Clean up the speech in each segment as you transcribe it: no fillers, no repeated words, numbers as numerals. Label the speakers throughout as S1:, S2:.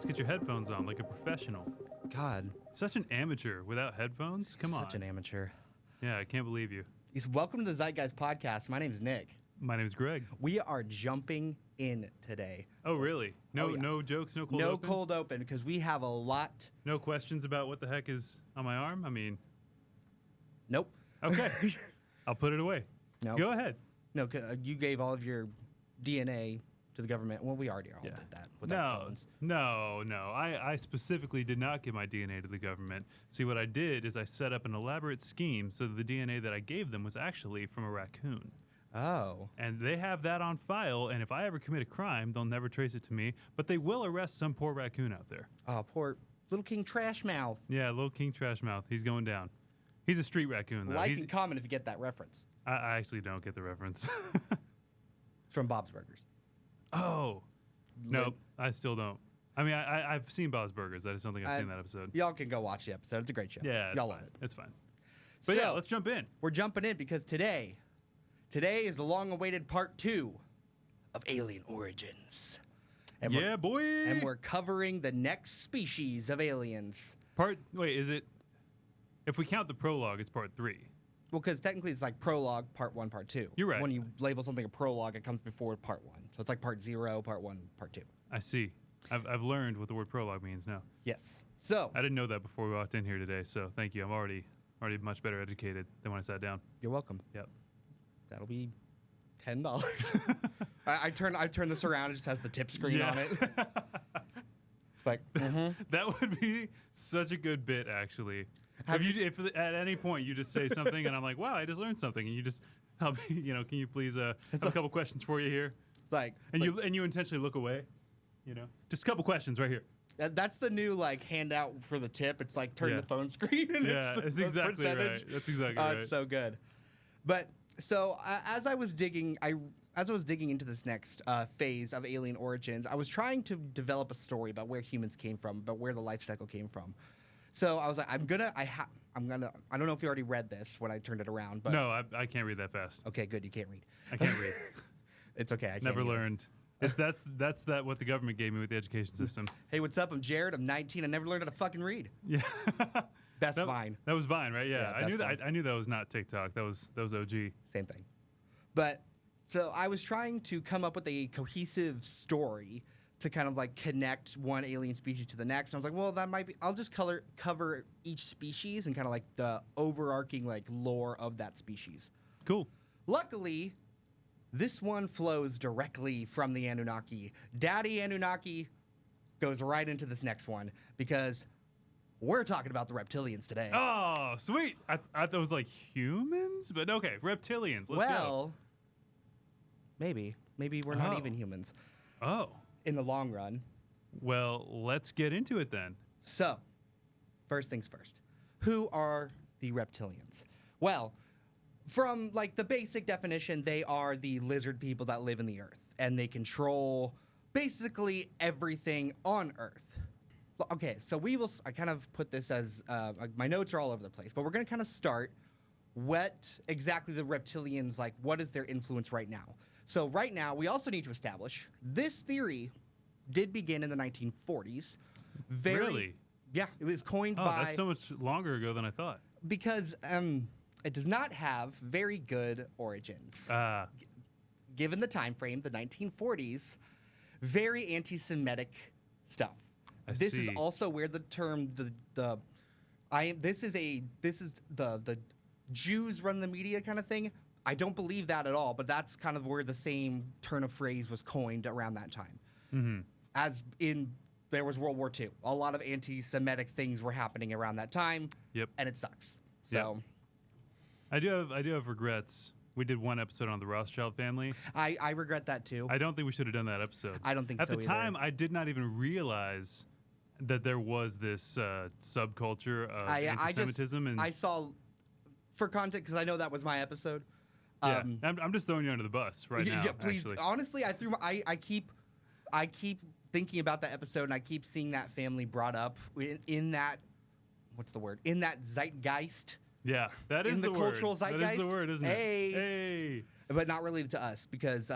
S1: Let's get your headphones on like a professional.
S2: God.
S1: Such an amateur without headphones? Come on.
S2: Such an amateur.
S1: Yeah, I can't believe you.
S2: Welcome to the Zeitgeist Podcast. My name is Nick.
S1: My name is Greg.
S2: We are jumping in today.
S1: Oh, really? No,
S2: yeah.
S1: no jokes, no cold open?
S2: No cold open, because we have a lot.
S1: No questions about what the heck is on my arm? I mean...
S2: Nope.
S1: Okay. I'll put it away.
S2: No.
S1: Go ahead.
S2: No, you gave all of your DNA to the government. Well, we already all did that with our phones.
S1: No. I specifically did not give my DNA to the government. See, what I did is I set up an elaborate scheme so that the DNA that I gave them was actually from a raccoon.
S2: Oh.
S1: And they have that on file, and if I ever commit a crime, they'll never trace it to me, but they will arrest some poor raccoon out there.
S2: Oh, poor Little King Trash Mouth.
S1: Yeah, Little King Trash Mouth. He's going down. He's a street raccoon, though.
S2: Like and comment if you get that reference.
S1: I actually don't get the reference.
S2: It's from Bob's Burgers.
S1: Oh. Nope, I still don't. I mean, I've seen Bob's Burgers. I just don't think I've seen that episode.
S2: Y'all can go watch the episode. It's a great show.
S1: Yeah,
S2: y'all love it.
S1: It's fine. But yeah, let's jump in.
S2: We're jumping in because today is the long-awaited part 2 of Alien Origins. And
S1: yeah, boy!
S2: And we're covering the next species of aliens.
S1: Wait, is it... If we count the prologue, it's part 3.
S2: Well, because technically it's like prologue, part 1, part 2.
S1: You're right.
S2: When you label something a prologue, it comes before part 1. So it's like part 0, part 1, part 2.
S1: I see. I've learned what the word prologue means now.
S2: Yes. So
S1: I didn't know that before we walked in here today, so thank you. I'm already much better educated than when I sat down.
S2: You're welcome.
S1: Yep.
S2: That'll be $10. I turn this around. It just has the tip screen on it. It's like,
S1: That would be such a good bit, actually. If at any point you just say something and I'm like, wow, I just learned something, and you just, can you please have a couple questions for you here?
S2: It's like,
S1: you intentionally look away, just a couple questions right here.
S2: That's the new handout for the tip. It's like turn the phone screen. And
S1: it's exactly
S2: percentage.
S1: Right. That's exactly right.
S2: It's so good. But so as I was digging into this next phase of Alien Origins, I was trying to develop a story about where humans came from, about where the life cycle came from. So I was like, I don't know if you already read this when I turned it around, but
S1: no, I can't read that fast.
S2: Okay, good. You can't read.
S1: I can't read.
S2: It's okay. I can't
S1: Never
S2: either.
S1: Learned. That's what the government gave me with the education system.
S2: Hey, what's up? I'm Jared. I'm 19. I never learned how to fucking read.
S1: Yeah.
S2: Best Vine.
S1: That was Vine, right? Yeah.
S2: I
S1: knew that was not TikTok. That was OG.
S2: Same thing. But so I was trying to come up with a cohesive story to kind of connect one alien species to the next. And I was like, well, that might be, I'll just cover each species and kind of the overarching lore of that species.
S1: Cool.
S2: Luckily, this one flows directly from the Anunnaki. Daddy Anunnaki goes right into this next one because we're talking about the reptilians today.
S1: Oh, sweet. I thought it was humans, but okay, reptilians. Let's go.
S2: Maybe we're not even humans.
S1: Oh.
S2: In the long run.
S1: Well, let's get into it then.
S2: So, first things first. Who are the reptilians? Well, from the basic definition, they are the lizard people that live in the earth, and they control basically everything on Earth. Okay, so I kind of put this as, my notes are all over the place, but we're going to kind of start what exactly the reptilians, what is their influence right now? So right now, we also need to establish this theory did begin in the 1940s.
S1: Really?
S2: Yeah, it was coined by...
S1: that's so much longer ago than I thought.
S2: Because it does not have very good origins. Given the time frame, the 1940s, very anti-Semitic stuff. This is also where the term the Jews run the media kind of thing. I don't believe that at all, but that's kind of where the same turn of phrase was coined around that time. Mm-hmm. As in, there was World War II. A lot of anti-Semitic things were happening around that time.
S1: Yep.
S2: And it sucks. So,
S1: yep. I do have regrets. We did one episode on the Rothschild family.
S2: I regret that too.
S1: I don't think we should have done that episode.
S2: I don't think so
S1: either. At the time, I did not even realize that there was this subculture of anti-Semitism.
S2: I saw, for context, because I know that was my episode.
S1: Yeah, I'm just throwing you under the bus right now.
S2: Yeah, please.
S1: Actually.
S2: Honestly, I keep thinking about that episode, and I keep seeing that family brought up in that, what's the word? In that zeitgeist.
S1: Yeah, that is
S2: in
S1: the
S2: word.
S1: Cultural
S2: zeitgeist.
S1: That is the word, isn't it?
S2: Hey. But not related to us because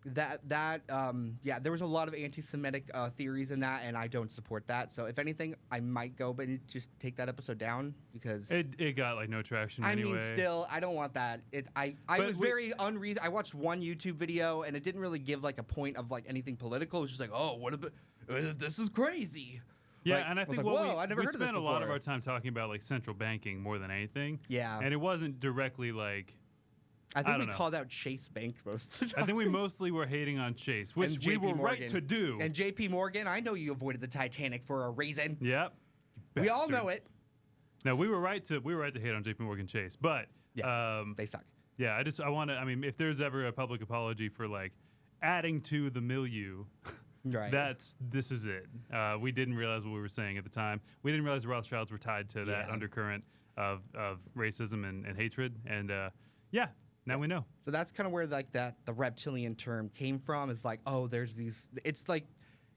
S2: Yeah, there was a lot of anti-Semitic theories in that, and I don't support that. So if anything, I might go, but just take that episode down because
S1: it got like no traction.
S2: I
S1: anyway.
S2: mean, still, I don't want that. I was very unreasonable. I watched one YouTube video, and it didn't really give like a point of like anything political. It was just like, oh, what about this is crazy.
S1: Yeah,
S2: like,
S1: and I think
S2: like,
S1: what
S2: whoa, I never
S1: we
S2: heard of this
S1: spent a lot of
S2: before.
S1: our time talking about like central banking more than anything.
S2: Yeah.
S1: And it wasn't directly like.
S2: I think
S1: don't
S2: we
S1: know.
S2: called out Chase Bank most of the time.
S1: I think we mostly were hating on Chase, which
S2: And
S1: we
S2: JP
S1: were right
S2: Morgan.
S1: to do.
S2: And JP Morgan, I know you avoided the Titanic for a reason.
S1: Yep.
S2: We all
S1: Bastard.
S2: know it.
S1: No, we were right to hate on JP Morgan Chase, but
S2: Yeah, they suck.
S1: yeah, I want to. I mean, if there's ever a public apology for like adding to the milieu,
S2: Right.
S1: this is it. We didn't realize what we were saying at the time. We didn't realize the Rothschilds were tied to that
S2: Yeah.
S1: undercurrent of racism and hatred, and yeah, now we know.
S2: So that's kind of where like the reptilian term came from. Is like, oh, there's these. It's like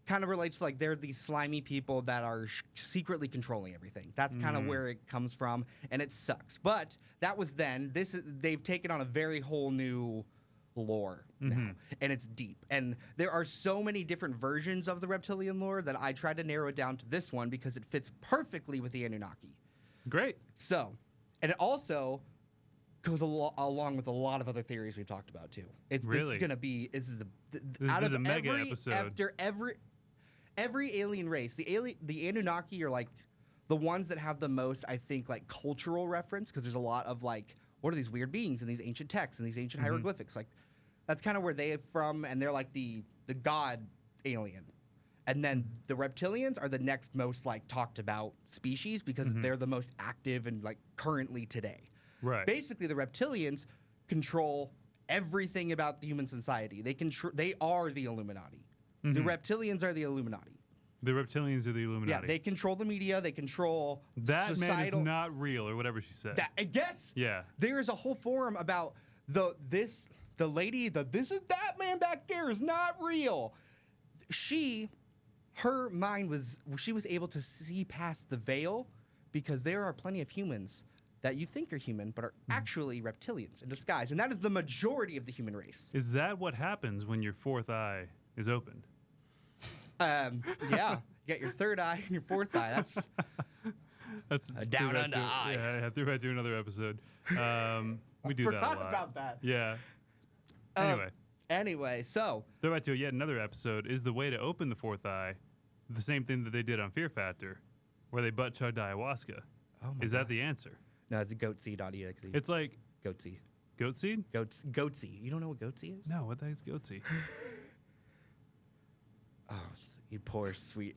S2: kind of relates to like they're these slimy people that are secretly controlling everything. That's kind of where it comes from, and it sucks. But that was then. They've taken on a very whole new lore now, and it's deep. And there are so many different versions of the reptilian lore that I tried to narrow it down to this one because it fits perfectly with the Anunnaki.
S1: Great.
S2: So, and it also goes along with a lot of other theories we've talked about too. This
S1: Really?
S2: is gonna be
S1: This is a mega episode.
S2: After every alien race, the Anunnaki are like the ones that have the most, I think, like cultural reference because there's a lot of like what are these weird beings in these ancient texts and these ancient hieroglyphics. Like that's kind of where they're from, and they're like the god alien. And then the reptilians are the next most like talked about species because they're the most active and like currently today.
S1: Right.
S2: Basically, the reptilians control everything about the human society. They are the Illuminati. The reptilians are the Illuminati.
S1: The reptilians are the Illuminati.
S2: Yeah, they control the media. They control
S1: that man is
S2: societal.
S1: not real, or whatever she said.
S2: I guess.
S1: Yeah.
S2: There is a whole forum about the lady. This is that man back there is not real. Her mind was. She was able to see past the veil because there are plenty of humans that you think are human but are actually reptilians in disguise, and that is the majority of the human race.
S1: Is that what happens when your fourth eye is opened?
S2: Yeah, you got your third eye and your fourth eye. That's
S1: That's
S2: down
S1: throwback
S2: under
S1: to-
S2: eye.
S1: Yeah, I have to do another episode. We do that a
S2: forgot
S1: lot.
S2: about that.
S1: Yeah.
S2: Um,
S1: Anyway,
S2: so
S1: throwback to yet another episode. Is the way to open the fourth eye the same thing that they did on Fear Factor, where they butt chugged ayahuasca?
S2: oh my
S1: Is that the answer?
S2: no, it's a goatseed.exe.
S1: It's like
S2: Goatsy.
S1: goat seed?
S2: Goatsy. You don't know what goatsy is?
S1: No, what the heck is goat seed?
S2: Oh, you poor sweet.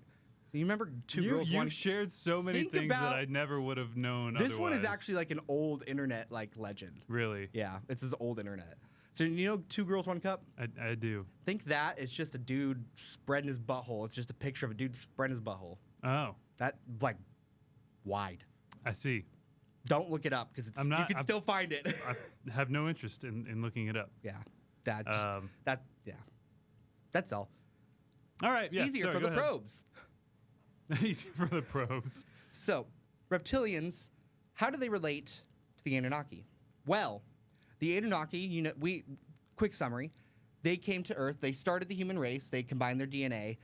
S2: You remember two girls,
S1: You've
S2: one.
S1: shared so many
S2: Think
S1: things
S2: about-
S1: that I never would have known.
S2: This one is
S1: otherwise.
S2: actually like an old internet like legend.
S1: really.
S2: Yeah, it's this old internet. So you know, Two Girls, One Cup.
S1: I do.
S2: Think that it's just a dude spreading his butthole. It's just a picture of a dude spreading his butthole.
S1: Oh,
S2: That like wide.
S1: I see.
S2: Don't look it up because
S1: I'm not-
S2: you can
S1: I'm-
S2: still find it.
S1: I have no interest in looking it up.
S2: yeah, that just, yeah. That's all.
S1: All right. Yeah.
S2: Easier
S1: sorry,
S2: for
S1: go
S2: the
S1: ahead.
S2: probes.
S1: Easier for the probes.
S2: So, reptilians, how do they relate to the Anunnaki? Well, the Anunnaki, quick summary, they came to Earth, they started the human race, they combined their DNA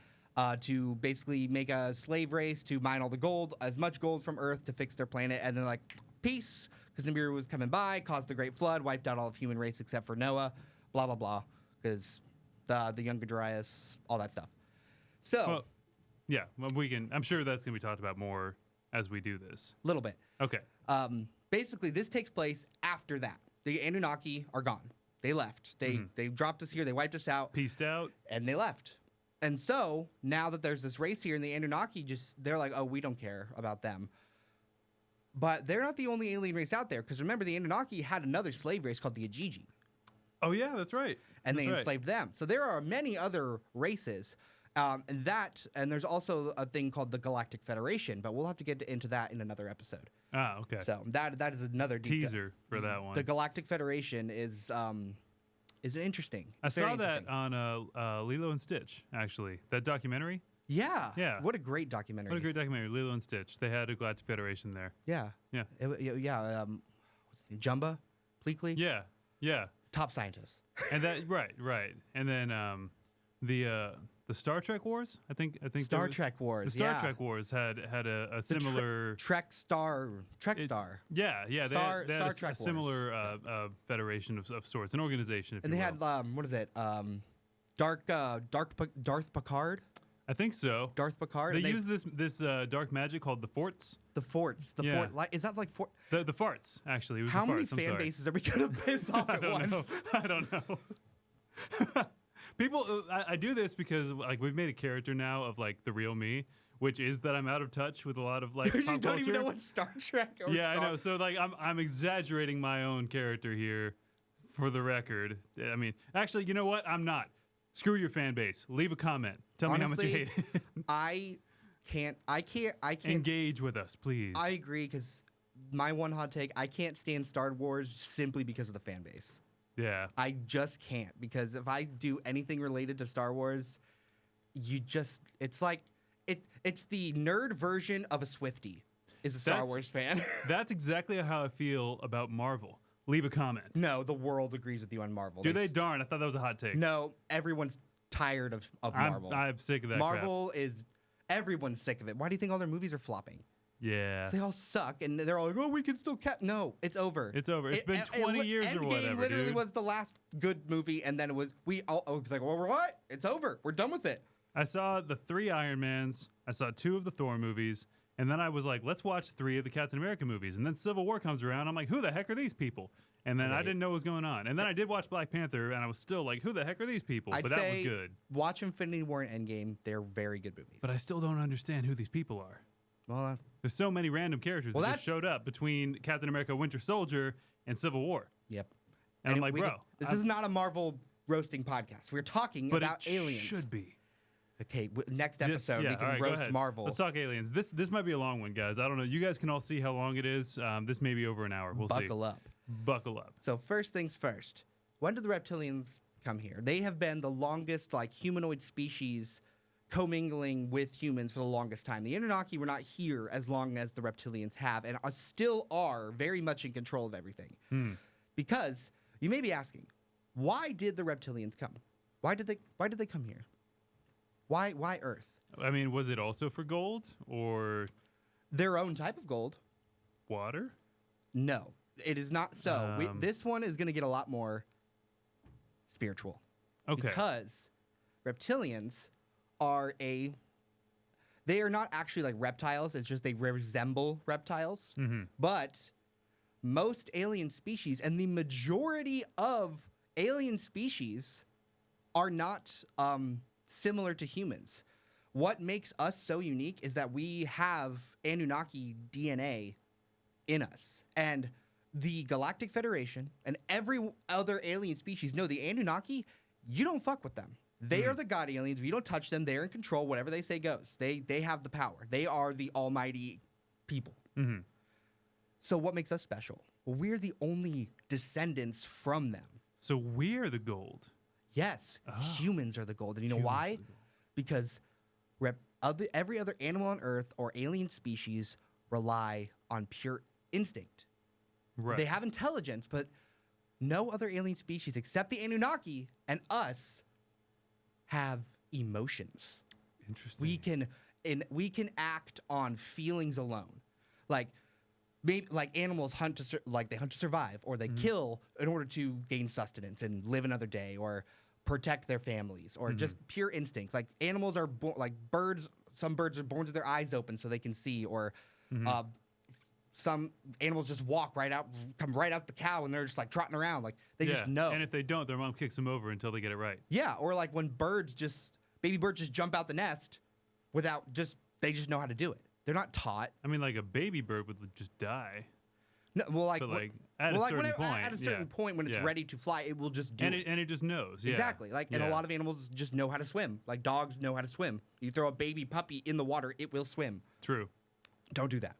S2: to basically make a slave race to mine all the gold, as much gold from Earth to fix their planet, and then like, peace, because Nibiru was coming by, caused the Great Flood, wiped out all of human race except for Noah, blah, blah, blah, because the Younger Dryas, all that stuff. So,
S1: Well, yeah. Well, I'm sure that's gonna be talked about more as we do this.
S2: a little bit.
S1: Okay.
S2: Basically, this takes place after that. The Anunnaki are gone. They left. They dropped us here. They wiped us out,
S1: Peaced out.
S2: and they left. And so now that there's this race here, and the Anunnaki they're like, oh, we don't care about them. But they're not the only alien race out there, because remember, the Anunnaki had another slave race called the Ajiji,
S1: Oh yeah, that's right.
S2: and they
S1: That's right.
S2: enslaved them. So there are many other races. And there's also a thing called the Galactic Federation, but we'll have to get into that in another episode.
S1: Ah, okay.
S2: So that is another deep
S1: Teaser for that one.
S2: The Galactic Federation is interesting.
S1: I
S2: Very
S1: saw that
S2: interesting.
S1: on Lilo and Stitch, actually. That documentary.
S2: Yeah.
S1: Yeah.
S2: What a great documentary.
S1: What a great documentary, Lilo and Stitch. They had a Galactic Federation there.
S2: Yeah.
S1: Yeah.
S2: Yeah. What's his name? Jumba? Pleakley?
S1: Yeah. Yeah.
S2: top scientists.
S1: And that right. And then the Star Trek Wars, I think
S2: Star Trek Wars.
S1: The Star Trek Wars had a similar
S2: Trek Star.
S1: Yeah, they
S2: Star
S1: had a
S2: Trek
S1: similar federation of sorts, an organization. If
S2: And
S1: you
S2: they
S1: will.
S2: had what is it? Darth Picard.
S1: I think so.
S2: Darth Picard.
S1: They
S2: and
S1: use this dark magic called the forts.
S2: the forts. The
S1: Yeah.
S2: fort. Is that like fort?
S1: The farts, actually. It was
S2: How
S1: the
S2: many
S1: farts. I'm
S2: fan
S1: sorry.
S2: bases are we gonna piss off
S1: I
S2: at
S1: don't
S2: once?
S1: know. I don't know. People, I do this because like we've made a character now of like the real me, which is that I'm out of touch with a lot of like
S2: Because
S1: pop
S2: you don't even
S1: culture.
S2: know what Star Trek or
S1: Yeah, I
S2: Star
S1: know. So like I'm exaggerating my own character here, for the record. I mean, actually, you know what? I'm not. Screw your fan base. Leave a comment. Tell me how much you
S2: Honestly,
S1: hate it.
S2: I can't
S1: Engage with us, please.
S2: I agree because my one hot take, I can't stand Star Wars simply because of the fan base.
S1: Yeah.
S2: I just can't because if I do anything related to Star Wars, it's like it's the nerd version of a Swiftie is a Star
S1: That's-
S2: Wars fan.
S1: That's exactly how I feel about Marvel. Leave a comment.
S2: No, the world agrees with you on Marvel.
S1: Do they? Darn, I thought that was a hot take.
S2: No, everyone's tired of Marvel.
S1: I'm sick of that
S2: Marvel is everyone's sick of it. Why do you think all their movies are flopping?
S1: crap. Yeah.
S2: They all suck, and they're all like, "Oh, we can still No, it's over.
S1: It's over. It's been 20 years or
S2: Endgame
S1: whatever,
S2: literally
S1: dude.
S2: was the last good movie, and then it was like, well, what? It's over. We're done with it.
S1: I saw the 3 Iron Mans. I saw 2 of the Thor movies. And then I was like, let's watch 3 of the Captain America movies. And then Civil War comes around. I'm like, who the heck are these people? And then I didn't know what was going on. And then I did watch Black Panther, and I was still like, who the heck are these people?
S2: I'd
S1: But that was
S2: say
S1: good.
S2: Watch Infinity War and Endgame. They're very good movies.
S1: But I still don't understand who these people are.
S2: Well,
S1: There's so many random characters that just showed up between Captain America, Winter Soldier, and Civil War.
S2: yep.
S1: And I'm like, bro.
S2: This is not a Marvel roasting podcast. We're talking
S1: but
S2: about
S1: it
S2: aliens.
S1: should be.
S2: Okay, next episode we
S1: all
S2: can
S1: right, go
S2: roast
S1: ahead.
S2: Marvel.
S1: Let's talk aliens. This might be a long one, guys. I don't know. You guys can all see how long it is. This may be over an hour. We'll see.
S2: Buckle up.
S1: Buckle up.
S2: So first things first. When did the reptilians come here? They have been the longest humanoid species commingling with humans for the longest time. The Anunnaki were not here as long as the reptilians have, and still are very much in control of everything. Because you may be asking, why did the reptilians come? Why did they come here? Why Earth?
S1: I mean, was it also for gold or
S2: Their own type of gold?
S1: water?
S2: No, it is not so. This one is going to get a lot more spiritual.
S1: Okay.
S2: Because reptilians they are not actually like reptiles. It's just they resemble reptiles. But most alien species and the majority of alien species are not similar to humans. What makes us so unique is that we have Anunnaki DNA in us. And the Galactic Federation and every other alien species know the Anunnaki, you don't fuck with them. They are the god aliens. If you don't touch them, they're in control. Whatever they say goes. They have the power. They are the almighty people. So what makes us special? Well, we're the only descendants from them.
S1: So we're the gold.
S2: Yes, humans are the gold. And you know
S1: Humans
S2: why?
S1: are the gold.
S2: Because every other animal on Earth or alien species rely on pure instinct.
S1: Right.
S2: They have intelligence, but no other alien species except the Anunnaki and us have emotions.
S1: Interesting.
S2: We can act on feelings alone. Like maybe like animals hunt they hunt to survive, or they kill in order to gain sustenance and live another day, or protect their families, or just pure instinct. Like animals are like birds. Some birds are born with their eyes open so they can see, or some animals just walk right out, come right out the cow, and they're just like trotting around. Like they just know.
S1: And if they don't, their mom kicks them over until they get it right.
S2: Yeah, or like when baby birds just jump out the nest they just know how to do it. They're not taught.
S1: I mean, like a baby bird would just die.
S2: No, well, like,
S1: But, like, at a certain point,
S2: at a certain
S1: yeah.
S2: point when it's
S1: Yeah.
S2: ready to fly, it will just do
S1: And
S2: it.
S1: it just knows. Yeah.
S2: Exactly. Like, and a lot of animals just know how to swim. Like dogs know how to swim. You throw a baby puppy in the water, it will swim.
S1: True.
S2: Don't do that.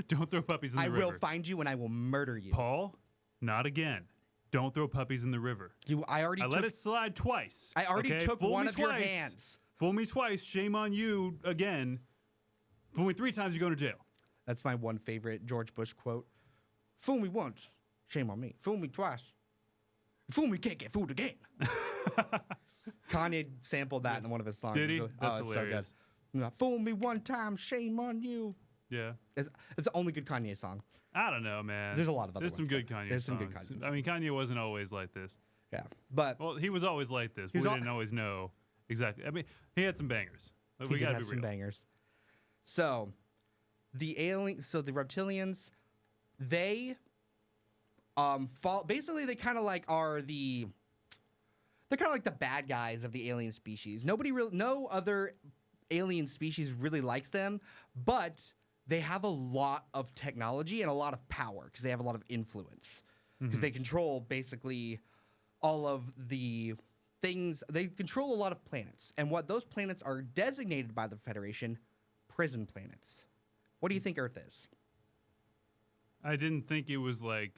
S1: Don't throw puppies in the
S2: I
S1: river.
S2: will find you and I will murder you.
S1: Paul, not again. Don't throw puppies in the river.
S2: I already
S1: let it slide twice.
S2: I already
S1: okay?
S2: took
S1: Fool
S2: one
S1: me
S2: of your
S1: twice.
S2: hands.
S1: Fool me twice. Shame on you again. Fool me 3 times, you're going to jail.
S2: That's my one favorite George Bush quote. Fool me once, shame on me. Fool me twice, Fool me, can't get fooled again. Kanye sampled that in one of his songs.
S1: Did he?
S2: Really,
S1: That's
S2: it's
S1: hilarious.
S2: so good. Fool me one time, shame on you.
S1: Yeah.
S2: It's the only good Kanye song.
S1: I don't know, man.
S2: There's a lot of other
S1: There's some
S2: ones,
S1: good
S2: though.
S1: Kanye
S2: There's some
S1: songs.
S2: good Kanye
S1: I mean, Kanye wasn't always like this.
S2: Yeah, but
S1: Well, he was always like this, but
S2: He's
S1: we
S2: al-
S1: didn't always know exactly. I mean, he had some bangers. But
S2: he
S1: we
S2: did
S1: gotta
S2: have
S1: be
S2: some
S1: real.
S2: bangers. So, the reptilians, they fall. Basically, they kind of like are the. They're kind of like the bad guys of the alien species. No other alien species really likes them, but they have a lot of technology and a lot of power because they have a lot of influence. Because they control basically all of the things. They control a lot of planets. And what those planets are designated by the Federation, prison planets. What do you think Earth is?
S1: I didn't think it was like,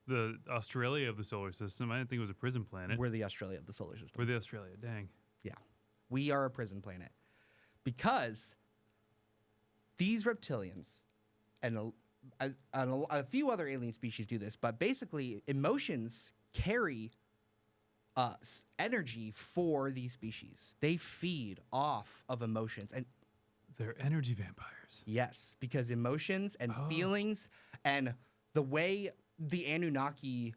S1: the Australia of the solar system. I didn't think it was a prison planet.
S2: We're the Australia of the solar system.
S1: We're the Australia. Dang.
S2: Yeah. We are a prison planet. Because these reptilians and a few other alien species do this, but basically emotions carry energy for these species. They feed off of emotions. And
S1: They're energy vampires.
S2: yes, because emotions and feelings and the way the Anunnaki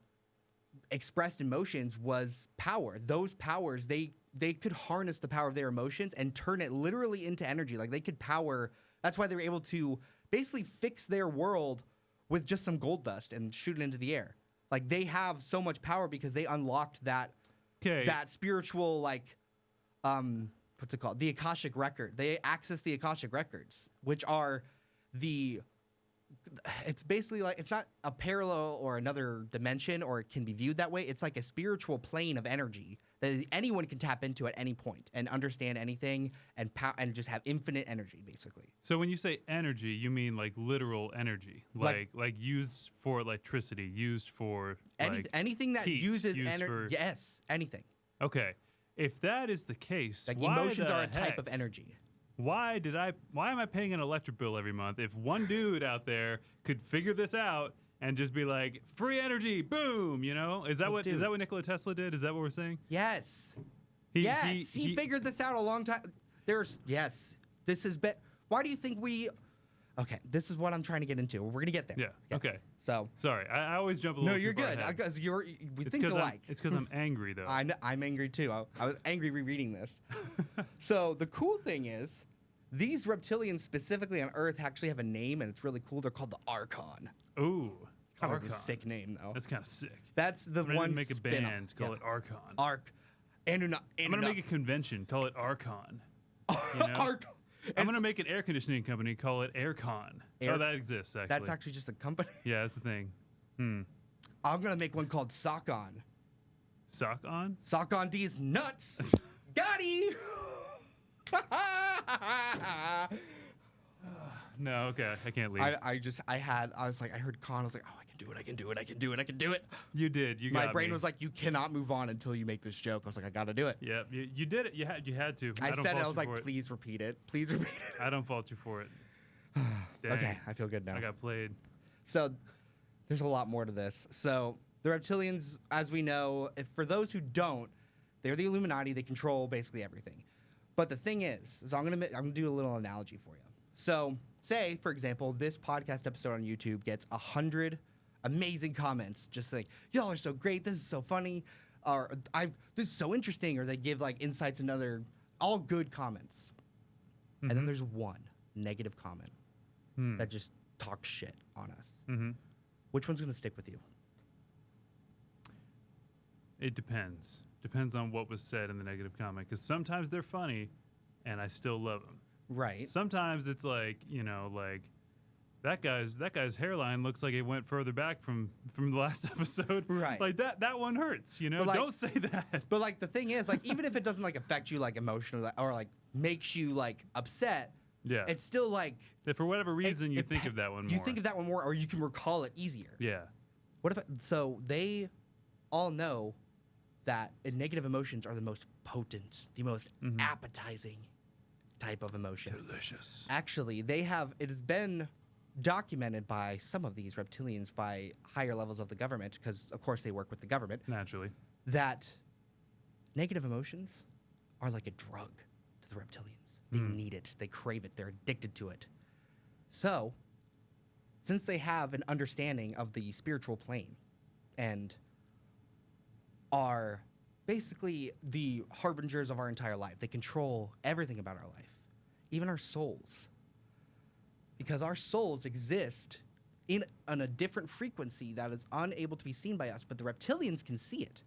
S2: expressed emotions was power. Those powers, they could harness the power of their emotions and turn it literally into energy. Like they could power. That's why they were able to basically fix their world with just some gold dust and shoot it into the air. Like they have so much power because they unlocked that spiritual what's it called? The Akashic record. They access the Akashic records, which are it's basically like, it's not a parallel or another dimension, or it can be viewed that way. It's like a spiritual plane of energy that anyone can tap into at any point and understand anything and and just have infinite energy, basically.
S1: So when you say energy, you mean like literal energy, like used for electricity, used for
S2: Anything that
S1: heat,
S2: uses
S1: used
S2: energy.
S1: for-
S2: Yes, anything.
S1: Okay, if that is the case,
S2: Like
S1: why
S2: emotions
S1: the
S2: are a type
S1: heck-
S2: of energy.
S1: Why am I paying an electric bill every month if one dude out there could figure this out and just be like, free energy, boom, Is that what Nikola Tesla did? Is that what we're saying?
S2: Yes. He figured this out a long time. This has been. Why do you think we? Okay, this is what I'm trying to get into. We're gonna get there.
S1: Yeah. Okay.
S2: So
S1: Sorry, I always jump a little.
S2: no, you're
S1: too far
S2: good
S1: ahead.
S2: because we
S1: It's
S2: think
S1: 'cause
S2: alike.
S1: It's because I'm angry though.
S2: I'm angry too. I was angry rereading this. So the cool thing is, these reptilians specifically on Earth actually have a name, and it's really cool. They're called the Archon.
S1: Ooh,
S2: Kind of
S1: Archon.
S2: a sick name though.
S1: That's kind of sick.
S2: That's the
S1: I'm gonna
S2: one.
S1: make a
S2: spin-off.
S1: band, call it Archon.
S2: I'm
S1: I'm gonna make a convention, call it Archon.
S2: Archon.
S1: I'm gonna make an air conditioning company, call it Aircon.
S2: Air-
S1: Oh, that exists actually.
S2: That's actually just a company.
S1: Yeah, that's the thing.
S2: I'm gonna make one called Sockon.
S1: Sock on?
S2: Sockon D's nuts. Got
S1: No, okay, I can't leave.
S2: I heard Con. I was like, oh, I can do it.
S1: You did. You
S2: My
S1: got
S2: brain
S1: me.
S2: was like, you cannot move on until you make this joke. I was like, I gotta do it.
S1: Yeah, you did it. You had to.
S2: I
S1: don't
S2: said it.
S1: fault
S2: I was
S1: you
S2: like,
S1: for it.
S2: please repeat it. Please repeat it.
S1: I don't fault you for it. Dang,
S2: Okay, I feel good now.
S1: I got played.
S2: So there's a lot more to this. So the reptilians, as we know, for those who don't, they're the Illuminati. They control basically everything. But the thing is I'm gonna do a little analogy for you. So say, for example, this podcast episode on YouTube gets 100 amazing comments, just like, y'all are so great, this is so funny, or this is so interesting, or they give like insights and other all good comments. And then there's one negative comment that just talks shit on us. Which one's gonna stick with you?
S1: It depends. Depends on what was said in the negative comment. Because sometimes they're funny, and I still love them.
S2: Right.
S1: Sometimes it's like, like that guy's hairline looks like it went further back from the last episode.
S2: Right.
S1: Like that one hurts.
S2: But like-
S1: Don't say that.
S2: But like the thing is, like, even if it doesn't like affect you like emotionally or like makes you like upset,
S1: Yeah.
S2: it's still like
S1: If for whatever reason you think of that one more.
S2: You think of that one more, or you can recall it easier.
S1: Yeah.
S2: What if so they all know that negative emotions are the most potent, the most appetizing type of emotion.
S1: Delicious.
S2: Actually, it has been documented by some of these reptilians by higher levels of the government, because of course they work with the government,
S1: Naturally.
S2: that negative emotions are like a drug to the reptilians. They need it. They crave it. They're addicted to it. So, since they have an understanding of the spiritual plane and are basically the harbingers of our entire life, they control everything about our life, even our souls. Because our souls exist on a different frequency that is unable to be seen by us, but the reptilians can see it.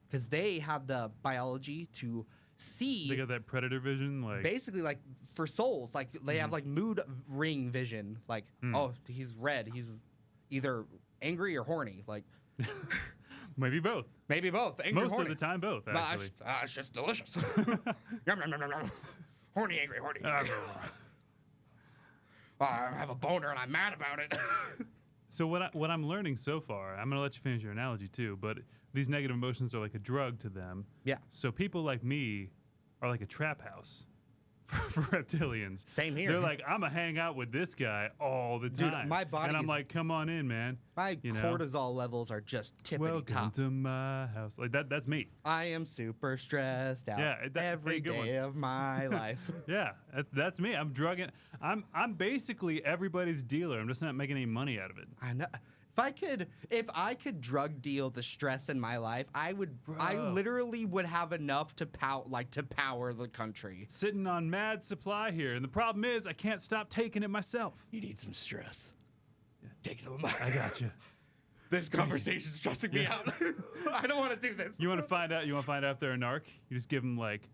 S2: Because they have the biology to see.
S1: They got that predator vision, like
S2: Basically, like for souls, like they have like mood ring vision. Like, oh, he's red. He's either angry or horny. Like,
S1: maybe both.
S2: maybe both. Angry or
S1: Most
S2: horny.
S1: of the time, both.
S2: Nah,
S1: Actually.
S2: it's just delicious. Yum, yum, yum, yum, yum. Horny, angry, horny. I have a boner and I'm mad about it.
S1: So what I'm learning so far, I'm gonna let you finish your analogy too, but these negative emotions are like a drug to them.
S2: Yeah.
S1: So people like me are like a trap house for reptilians.
S2: Same here.
S1: They're like, I'm gonna hang out with this guy all the
S2: Dude,
S1: time.
S2: my body
S1: and I'm
S2: is-
S1: like, come on in, man.
S2: My
S1: You know?
S2: cortisol levels are just tippity
S1: Welcome
S2: top.
S1: to my house. Like that's me.
S2: I am super stressed out
S1: Yeah,
S2: every
S1: hey, good
S2: day of my life.
S1: Yeah, that's me. I'm drugging. I'm basically everybody's dealer. I'm just not making any money out of it.
S2: I know. If I could drug deal the stress in my life, I literally would have enough to power the country.
S1: Sitting on mad supply here, and the problem is I can't stop taking it myself.
S2: You need some stress. Take some of mine.
S1: I got you.
S2: This conversation's stressing me out. I don't want to do this.
S1: You want to find out? You want to find out if they're a narc? You just give them like,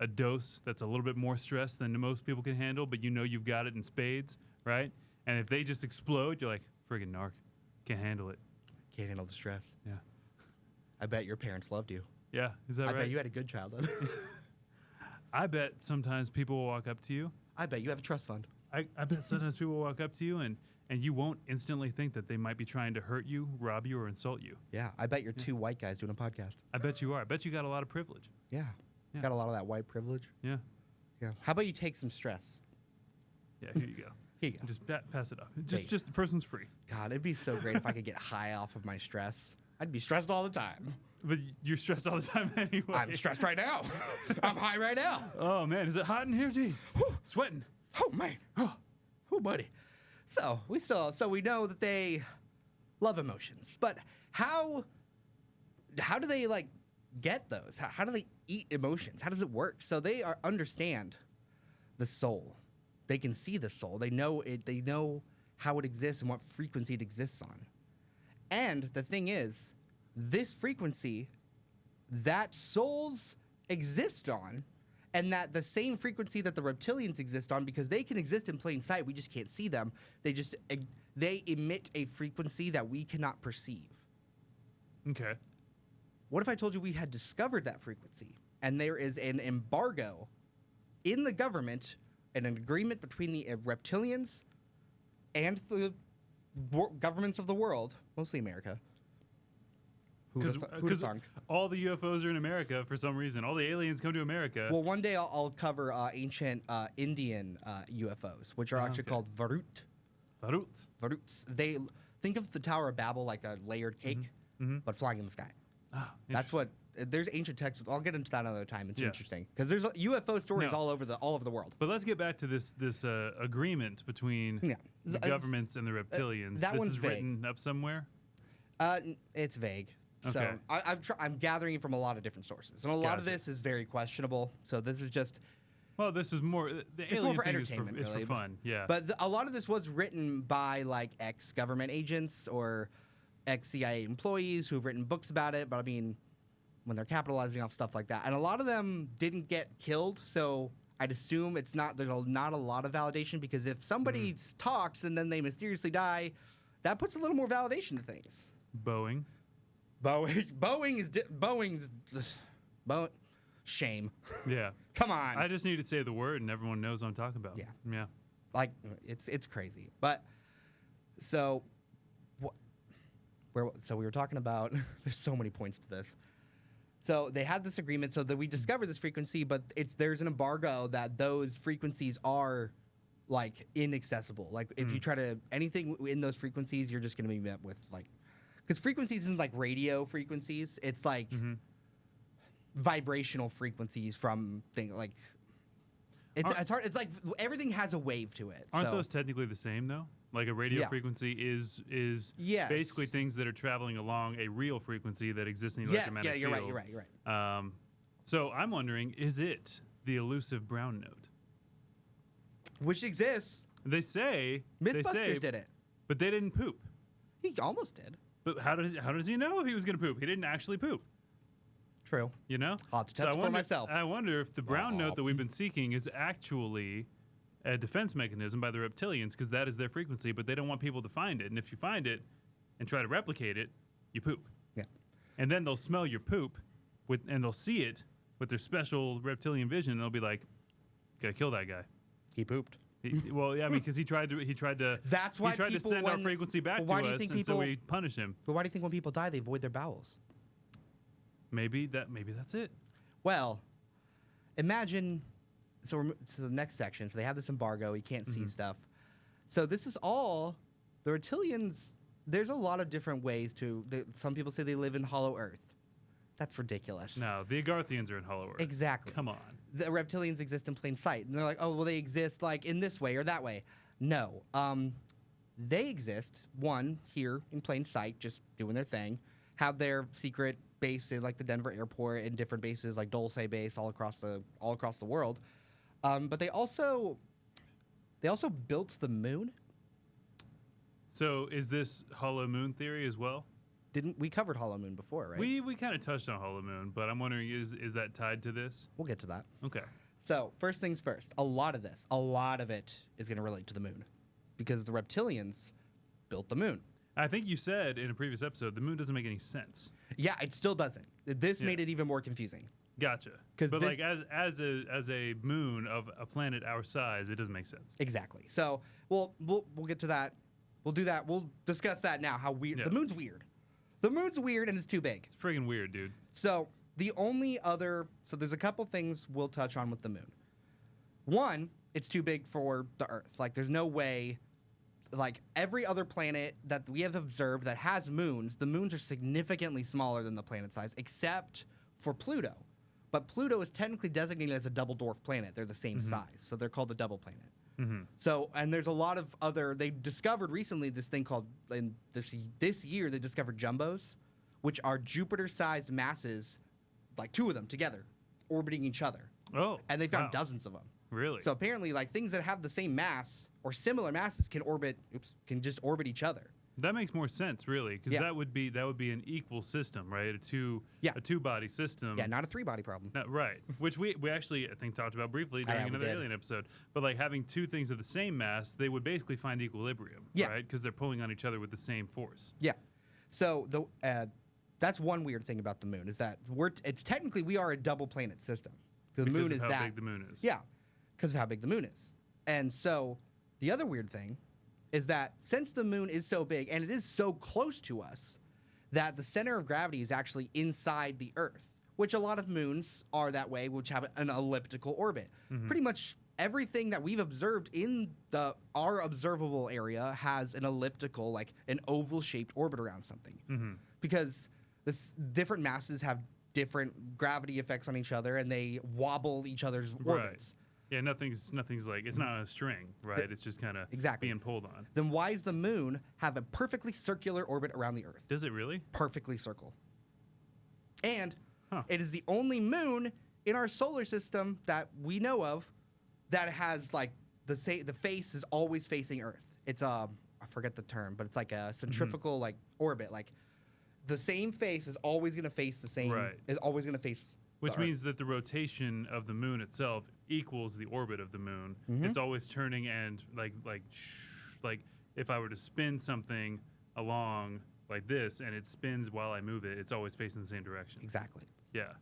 S1: a dose that's a little bit more stress than most people can handle, but you've got it in spades, right? And if they just explode, you're like, friggin' narc, can't handle it.
S2: Can't handle the stress.
S1: Yeah.
S2: I bet your parents loved you.
S1: Yeah, is that
S2: I
S1: right?
S2: bet you had a good childhood.
S1: I bet sometimes people will walk up to you.
S2: I bet you have a trust fund.
S1: I bet sometimes people will walk up to you and you won't instantly think that they might be trying to hurt you, rob you, or insult you.
S2: Yeah, I bet you're two white guys doing a podcast.
S1: I bet you are. I bet you got a lot of privilege.
S2: Yeah.
S1: Yeah.
S2: Got a lot of that white privilege.
S1: Yeah.
S2: Yeah. How about you take some stress?
S1: Yeah, here you go.
S2: Here you go.
S1: Just pass it off.
S2: Wait.
S1: Just the person's free.
S2: God, it'd be so great if I could get high off of my stress. I'd be stressed all the time.
S1: But you're stressed all the time anyway.
S2: I'm stressed right now. I'm high right now.
S1: Oh, man. Is it hot in here? Jeez. Sweating.
S2: Oh man. Oh, buddy. So we know that they love emotions, but how do they like get those? How do they eat emotions? How does it work? So they understand the soul. They can see the soul. They know it. They know how it exists and what frequency it exists on. And the thing is, this frequency that souls exist on, and that the same frequency that the reptilians exist on, because they can exist in plain sight, we just can't see them. They emit a frequency that we cannot perceive.
S1: Okay.
S2: What if I told you we had discovered that frequency, and there is an embargo in the government, and an agreement between the reptilians and the governments of the world, mostly America. Who'd have
S1: Because
S2: thunk?
S1: all the UFOs are in America for some reason. All the aliens come to America.
S2: Well, one day I'll cover ancient Indian UFOs, which are actually
S1: okay.
S2: called Varut.
S1: Barut.
S2: Varuts. They think of the Tower of Babel like a layered cake, but flying in the sky.
S1: Ah,
S2: That's
S1: interesting.
S2: what. There's ancient texts. I'll get into that another time. It's
S1: Yeah.
S2: interesting because there's UFO stories
S1: No.
S2: all over the world.
S1: But let's get back to this agreement between
S2: Yeah.
S1: the governments and the reptilians.
S2: that
S1: this
S2: one's
S1: is
S2: vague.
S1: written up somewhere.
S2: It's vague.
S1: Okay.
S2: So I'm gathering it from a lot of different sources, and a lot of
S1: Gotcha.
S2: this is very questionable. So this is just.
S1: Well, this is more the
S2: It's more
S1: alien
S2: for
S1: thing
S2: entertainment,
S1: is
S2: really,
S1: for fun. Yeah.
S2: But a lot of this was written by like ex-government agents or ex-CIA employees who have written books about it. But I mean, when they're capitalizing off stuff like that, and a lot of them didn't get killed, so I'd assume it's not. There's not a lot of validation because if somebody talks and then they mysteriously die, that puts a little more validation to things.
S1: Boeing.
S2: Boeing's shame.
S1: Yeah.
S2: Come on.
S1: I just need to say the word and everyone knows what I'm talking about.
S2: Yeah.
S1: Yeah.
S2: Like it's crazy. But so so we were talking about there's so many points to this. So they had this agreement so that we discovered this frequency, but there's an embargo that those frequencies are like inaccessible. Like if you try to anything in those frequencies, you're just going to be met with like, because frequencies isn't like radio frequencies. It's like vibrational frequencies from things like. It's hard. It's like everything has a wave to it.
S1: Aren't those technically the same though? Like a radio frequency is
S2: Yes.
S1: basically things that are traveling along a real frequency that exists in the electromagnetic
S2: you're
S1: field.
S2: right. You're right.
S1: So I'm wondering, is it the elusive brown note?
S2: Which exists.
S1: They say
S2: Mythbusters did it.
S1: but they didn't poop.
S2: He almost did.
S1: But how does he know if he was going to poop? He didn't actually poop.
S2: True.
S1: You know?
S2: I'll have to test it for myself.
S1: I wonder if the brown note that we've been seeking is actually a defense mechanism by the reptilians, because that is their frequency, but they don't want people to find it. And if you find it and try to replicate it, you poop.
S2: Yeah.
S1: And then they'll smell your poop, and they'll see it with their special reptilian vision, and they'll be like, "Gotta kill that guy."
S2: He pooped.
S1: Well, yeah, I mean, because he tried to.
S2: That's why
S1: he tried to
S2: people
S1: send our
S2: when-
S1: frequency back
S2: Well, why
S1: to
S2: do you
S1: us,
S2: think
S1: and so
S2: people-
S1: we punish him.
S2: But why do you think when people die, they void their bowels?
S1: Maybe that's it.
S2: Well, imagine. So the next section. So they have this embargo. You can't see stuff. So this is all the reptilians. There's a lot of different ways to. Some people say they live in Hollow Earth. That's ridiculous.
S1: No, the Agarthians are in Hollow Earth.
S2: Exactly.
S1: Come on.
S2: The reptilians exist in plain sight, and they're like, oh, well, they exist like in this way or that way. No, they exist here in plain sight, just doing their thing. Have their secret base in like the Denver airport and different bases like Dulce base all across the world. But they also built the moon.
S1: So is this Hollow Moon theory as well?
S2: Didn't we covered Hollow Moon before, right?
S1: We kind of touched on Hollow Moon, but I'm wondering, is that tied to this?
S2: We'll get to that.
S1: Okay.
S2: So first things first, a lot of it is going to relate to the moon, because the reptilians built the moon.
S1: I think you said in a previous episode the moon doesn't make any sense.
S2: Yeah, it still doesn't. This made it even more confusing.
S1: Gotcha.
S2: 'Cause
S1: But
S2: this-
S1: like as a moon of a planet our size, it doesn't make sense.
S2: Exactly. So we'll get to that. We'll do that. We'll discuss that now. How weird
S1: Yeah.
S2: the moon's weird. The moon's weird and it's too big.
S1: It's friggin' weird, dude.
S2: So there's a couple things we'll touch on with the moon. One, it's too big for the Earth. Like there's no way. Like every other planet that we have observed that has moons, the moons are significantly smaller than the planet size, except for Pluto. But Pluto is technically designated as a double dwarf planet. They're the same size, so they're called a double planet. So, and there's a lot of other. They discovered recently this thing called in this year. They discovered jumbos, which are Jupiter-sized masses, like two of them together, orbiting each other.
S1: Oh.
S2: And they found
S1: wow.
S2: dozens of them.
S1: Really?
S2: So apparently, like things that have the same mass or similar masses can just orbit each other.
S1: That makes more sense, really, because
S2: Yeah.
S1: that would be an equal system, right? A two body system.
S2: Yeah, not a three-body problem.
S1: No, right. Which we actually I think talked about briefly during
S2: we
S1: another
S2: did.
S1: alien episode. But like having two things of the same mass, they would basically find equilibrium,
S2: Yeah.
S1: right? Because they're pulling on each other with the same force.
S2: Yeah. So that's one weird thing about the moon is that it's technically we are a double planet system. The
S1: Because
S2: moon
S1: of
S2: is
S1: how
S2: that
S1: big the moon is.
S2: Yeah, because of how big the moon is. And so the other weird thing is that since the moon is so big and it is so close to us, that the center of gravity is actually inside the Earth, which a lot of moons are that way, which have an elliptical orbit. Pretty much everything that we've observed in our observable area has an elliptical, like an oval-shaped orbit around something. Because different masses have different gravity effects on each other, and they wobble each other's orbits.
S1: Yeah, nothing's like it's not a string, right? It's just kind of
S2: Exactly.
S1: being pulled on.
S2: Then why does the moon have a perfectly circular orbit around the Earth?
S1: Does it really?
S2: Perfectly circle. And it is the only moon in our solar system that we know of that has like the face is always facing Earth. It's I forget the term, but it's like a centrifugal like orbit. Like the same face is always going to face the same.
S1: Right.
S2: Is always going to face.
S1: Which
S2: the Earth.
S1: means that the rotation of the moon itself equals the orbit of the moon. It's always turning, and like if I were to spin something along like this and it spins while I move it, it's always facing the same direction.
S2: Exactly.
S1: Yeah.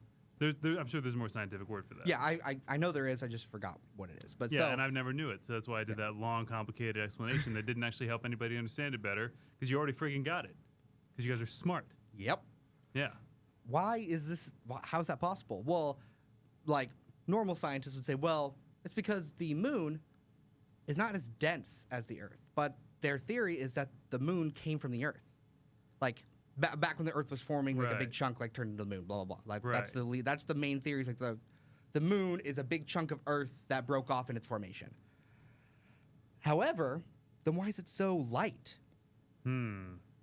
S1: I'm sure there's a more scientific word for that.
S2: Yeah, I know there is. I just forgot what it is. But
S1: Yeah,
S2: so,
S1: and I've never knew it, so that's why I did that long, complicated explanation that didn't actually help anybody understand it better, because you already freaking got it, because you guys are smart.
S2: Yep.
S1: Yeah.
S2: Why is this? How is that possible? Well, like normal scientists would say, well, it's because the moon is not as dense as the Earth, but their theory is that the moon came from the Earth, like back when the Earth was forming, like a big chunk, like turned into the moon, blah blah blah. Like that's the main theory. Is like the moon is a big chunk of Earth that broke off in its formation. However, then why is it so light?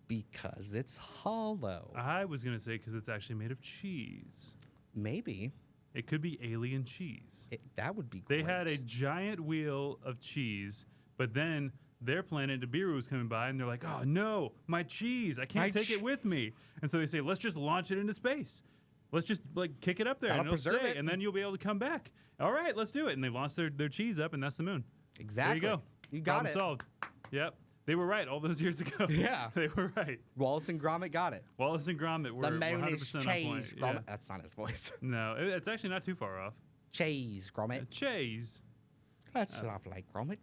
S2: Because it's hollow.
S1: I was gonna say because it's actually made of cheese.
S2: Maybe.
S1: It could be alien cheese.
S2: That would be great.
S1: They had a giant wheel of cheese, but then their planet Nibiru was coming by, and they're like, "Oh no, my cheese! I can't take it with me." And so they say, "Let's just launch it into space. Let's just like kick it up there, and it'll stay, and then you'll be able to come back." All right, let's do it. And they launched their cheese up, and that's the moon.
S2: Exactly.
S1: There you go.
S2: You got
S1: Problem
S2: it.
S1: solved. Yep. They were right all those years ago.
S2: Yeah.
S1: They were right.
S2: Wallace and Gromit got it.
S1: Wallace and Gromit were
S2: The moon
S1: 100%
S2: is
S1: on point.
S2: cheese.
S1: Yeah.
S2: Gromit. That's not his voice.
S1: No, it's actually not too far off.
S2: Cheese, Gromit.
S1: Cheese.
S2: That's lovely, Gromit.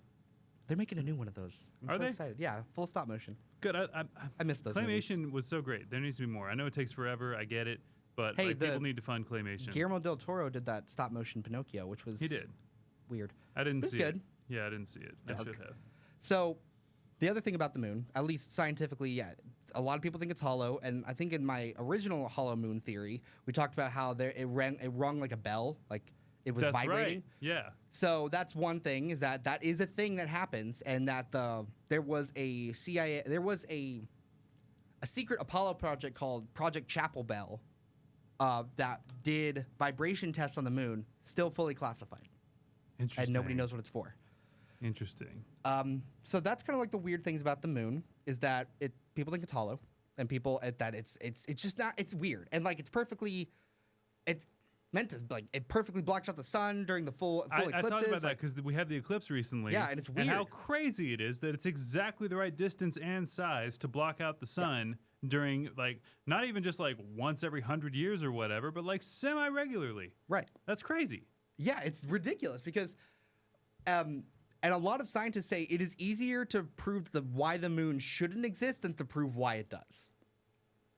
S2: They're making a new one of those. I'm
S1: Are
S2: so
S1: they?
S2: excited. Yeah, full stop motion.
S1: Good.
S2: I missed those movies.
S1: Claymation was so great. There needs to be more. I know it takes forever. I get it. But
S2: Hey,
S1: people need to fund claymation.
S2: Guillermo del Toro did that stop motion Pinocchio, which was
S1: He did.
S2: weird.
S1: I didn't
S2: It was
S1: see
S2: good.
S1: it. Yeah, I didn't see it. I
S2: Doug.
S1: should have.
S2: So, the other thing about the moon, at least scientifically, yeah, a lot of people think it's hollow, and I think in my original hollow moon theory, we talked about how it rung like a bell, like it was
S1: That's
S2: vibrating.
S1: right. Yeah.
S2: So that's one thing, is that is a thing that happens, and that there was a secret Apollo project called Project Chapel Bell that did vibration tests on the moon, still fully classified,
S1: Interesting.
S2: and nobody knows what it's for.
S1: Interesting.
S2: So that's kind of like the weird things about the moon, is that people think it's hollow, and people that it's just not. It's weird, and like it's meant to, like, it perfectly blocks out the sun during the full eclipses.
S1: I thought about that because we had the eclipse recently.
S2: Yeah, and it's weird.
S1: And how crazy it is that it's exactly the right distance and size to block out the sun during, like, not even just like once every 100 years or whatever, but like semi-regularly.
S2: Right.
S1: That's crazy.
S2: Yeah, it's ridiculous because, and a lot of scientists say it is easier to prove why the moon shouldn't exist than to prove why it does.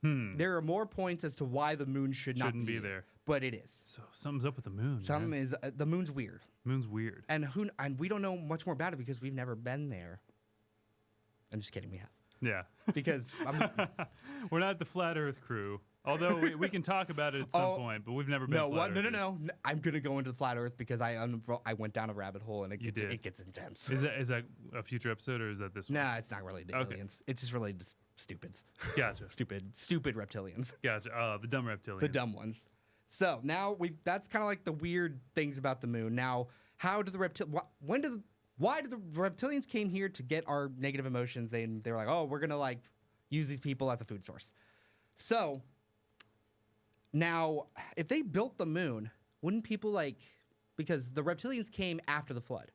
S2: There are more points as to why the moon shouldn't be there, but it is.
S1: So something's up with the moon.
S2: Something is the moon's weird,
S1: Moon's weird.
S2: and we don't know much more about it because we've never been there. I'm just kidding, we have.
S1: Yeah.
S2: Because
S1: We're not the flat Earth crew. Although we can talk about it at some point, but we've never been.
S2: no,
S1: flat
S2: what?
S1: Earthers.
S2: No. I'm gonna go into the flat Earth because I went down a rabbit hole and
S1: You did.
S2: it gets intense.
S1: Is that a future episode or is that this one?
S2: Nah, it's not related to
S1: Okay.
S2: aliens. It's just related to stupids.
S1: Gotcha.
S2: Stupid reptilians.
S1: Gotcha. The dumb reptilians.
S2: The dumb ones. So now that's kind of like the weird things about the moon. Now, how do the why did the reptilians came here to get our negative emotions? They're like, oh, we're gonna like use these people as a food source. So now, if they built the moon, wouldn't people because the reptilians came after the flood,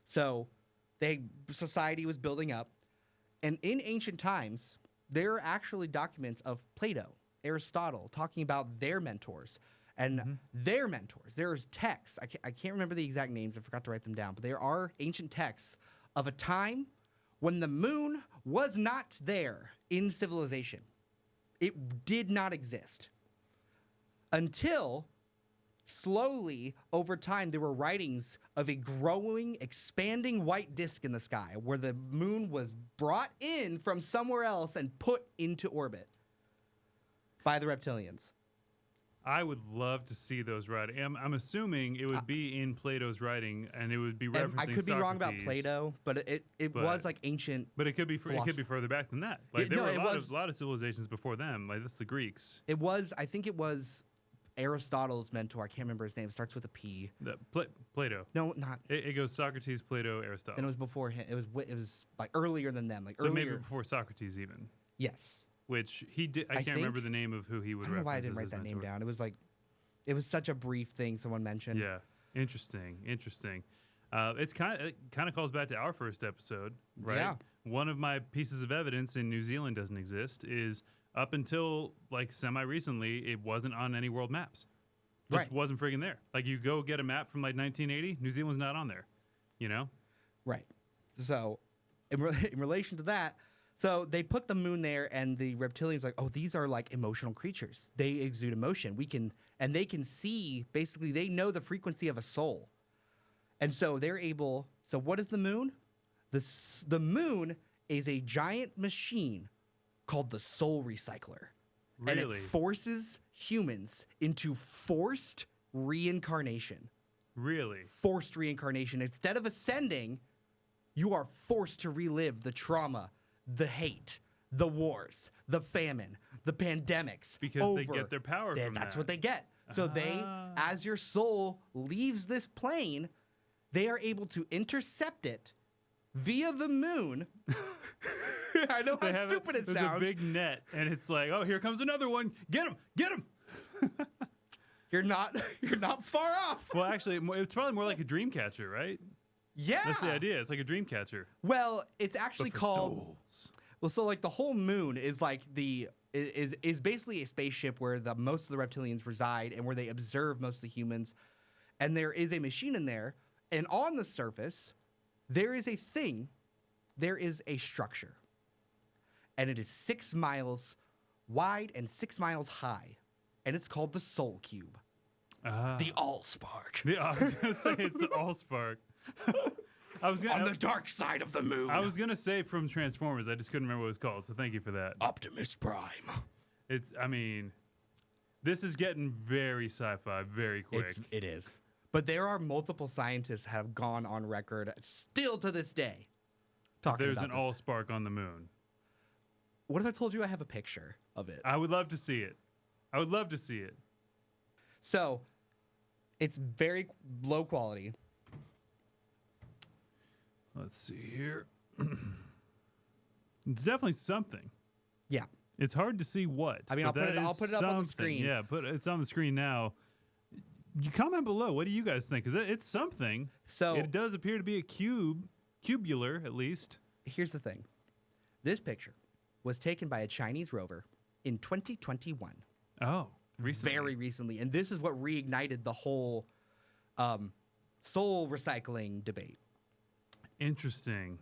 S2: so society was building up, and in ancient times there are actually documents of Plato, Aristotle talking about their mentors and their mentors. There's texts. I can't remember the exact names. I forgot to write them down. But there are ancient texts of a time when the moon was not there in civilization. It did not exist. Until slowly, over time, there were writings of a growing, expanding white disk in the sky where the moon was brought in from somewhere else and put into orbit by the reptilians.
S1: I would love to see those writings. I'm assuming it would be in Plato's writing, and it would be referencing
S2: I could be wrong about
S1: Socrates,
S2: Plato, but it was like ancient.
S1: But it could be further back than that. Like
S2: Yeah,
S1: there
S2: no,
S1: were
S2: it
S1: a lot of civilizations before them. Like that's the Greeks.
S2: I think it was Aristotle's mentor. I can't remember his name. It starts with a P.
S1: Plato.
S2: No, not.
S1: It goes Socrates, Plato, Aristotle.
S2: And it was before him. It was like earlier than them. Like
S1: so
S2: earlier.
S1: maybe before Socrates even.
S2: Yes.
S1: Which he did. I can't remember the name of who he would
S2: I don't know
S1: reference.
S2: why I didn't
S1: as
S2: write
S1: his
S2: that name
S1: mentor.
S2: down. It was such a brief thing someone mentioned.
S1: Yeah, interesting. It's kind of calls back to our first episode, right?
S2: Yeah.
S1: One of my pieces of evidence in New Zealand doesn't exist is up until like semi recently, it wasn't on any world maps. Just
S2: Right.
S1: wasn't friggin' there. Like you go get a map from like 1980, New Zealand's not on there. You know?
S2: Right. So, in relation to that, so they put the moon there, and the reptilians like, oh, these are like emotional creatures. They exude emotion. They can see. Basically, they know the frequency of a soul, and so they're able. So, what is the moon? The moon is a giant machine called the Soul Recycler. And it
S1: Really?
S2: forces humans into forced reincarnation.
S1: Really?
S2: Forced reincarnation. Instead of ascending, you are forced to relive the trauma, the hate, the wars, the famine, the pandemics.
S1: Because they get their power from
S2: That's
S1: that.
S2: what they get. So they, as your soul leaves this plane, they are able to intercept it via the moon. I know how stupid it sounds.
S1: There's a big net, and it's like, oh, here comes another one. Get him! Get him!
S2: You're not far off.
S1: Well, actually, it's probably more like a dream catcher, right?
S2: Yeah.
S1: That's the idea. It's like a dream catcher.
S2: Well, it's actually
S1: But for
S2: called.
S1: souls.
S2: Well, so like the whole moon is like is basically a spaceship where most of the reptilians reside and where they observe most of the humans, and there is a machine in there, and on the surface, there is a thing, there is a structure, and it is 6 miles wide and 6 miles high, and it's called the Soul Cube, the Allspark.
S1: I was gonna say it's the Allspark.
S2: On the dark side of the moon.
S1: I was gonna say from Transformers. I just couldn't remember what it was called. So thank you for that.
S2: Optimus Prime.
S1: I mean, this is getting very sci-fi very quick.
S2: It is. But there are multiple scientists have gone on record still to this day talking
S1: There's
S2: about
S1: an
S2: this.
S1: Allspark on the moon.
S2: What if I told you I have a picture of it?
S1: I would love to see it. I would love to see it.
S2: So, it's very low quality.
S1: Let's see here. It's definitely something.
S2: Yeah.
S1: It's hard to see what.
S2: I mean,
S1: but
S2: I'll put it up on the
S1: something.
S2: screen.
S1: Yeah, it's on the screen now. You comment below. What do you guys think? Because it's something.
S2: So
S1: it does appear to be a cubular at least.
S2: Here's the thing. This picture was taken by a Chinese rover in 2021.
S1: Oh, recently.
S2: Very recently. And this is what reignited the whole soul recycling debate.
S1: Interesting.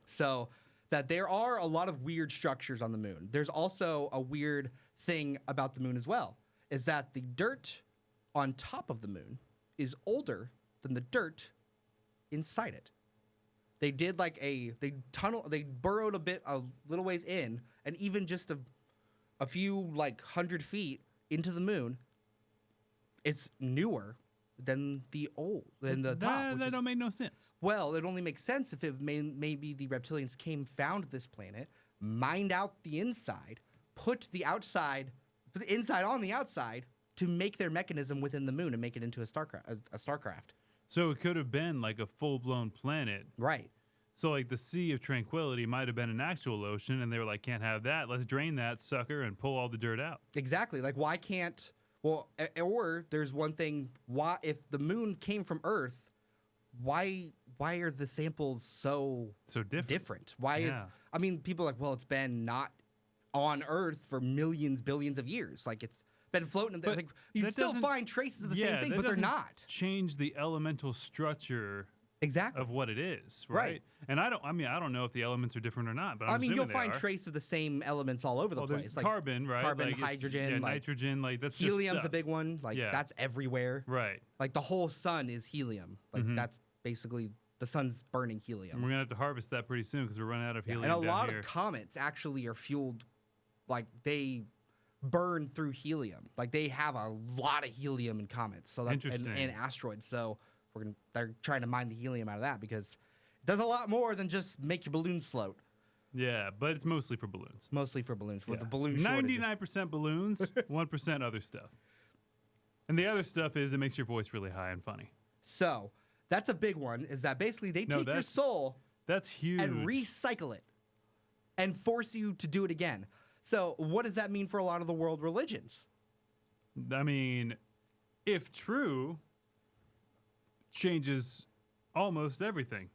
S2: So that there are a lot of weird structures on the moon. There's also a weird thing about the moon as well, is that the dirt on top of the moon is older than the dirt inside it. They did like they burrowed a little ways in, and even just a few like 100 feet into the moon, it's newer than the top.
S1: That don't make no sense.
S2: Well, it only makes sense if maybe the reptilians found this planet, mined out the inside, put the inside on the outside to make their mechanism within the moon and make it into a starcraft.
S1: So it could have been like a full-blown planet.
S2: Right.
S1: So like the Sea of Tranquility might have been an actual ocean, and they were like, can't have that. Let's drain that sucker and pull all the dirt out.
S2: Exactly. Like, why can't... Well, or there's one thing, why if the moon came from Earth, why are the samples so different? Why is... I mean, people are like, well, it's been not on Earth for billions of years. Like, it's been floating. But like, you'd still find traces of the same thing, but they're not.
S1: Change the elemental structure of what it is, right? And I don't know if the elements are different or not, but I'm assuming
S2: you'll find trace of the same elements all over the place. Like
S1: carbon, right?
S2: Carbon,
S1: like
S2: hydrogen,
S1: nitrogen, like that's
S2: helium's
S1: just
S2: a big one. Like that's everywhere.
S1: Right.
S2: Like the whole sun is helium. Like that's basically the sun's burning helium.
S1: And we're gonna have to harvest that pretty soon because we're running out of helium.
S2: And a lot of comets actually are fueled, like they burn through helium. Like they have a lot of helium in comets. So that's and asteroids. So they're trying to mine the helium out of that because it does a lot more than just make your balloons float.
S1: Yeah, but it's mostly for balloons.
S2: Mostly for balloons. With the balloon shortage.
S1: 99% balloons, 1% other stuff. And the other stuff is it makes your voice really high and funny.
S2: So that's a big one, is that basically they take your soul
S1: that's huge.
S2: And recycle it and force you to do it again. So what does that mean for a lot of the world religions?
S1: I mean, if true, changes almost everything.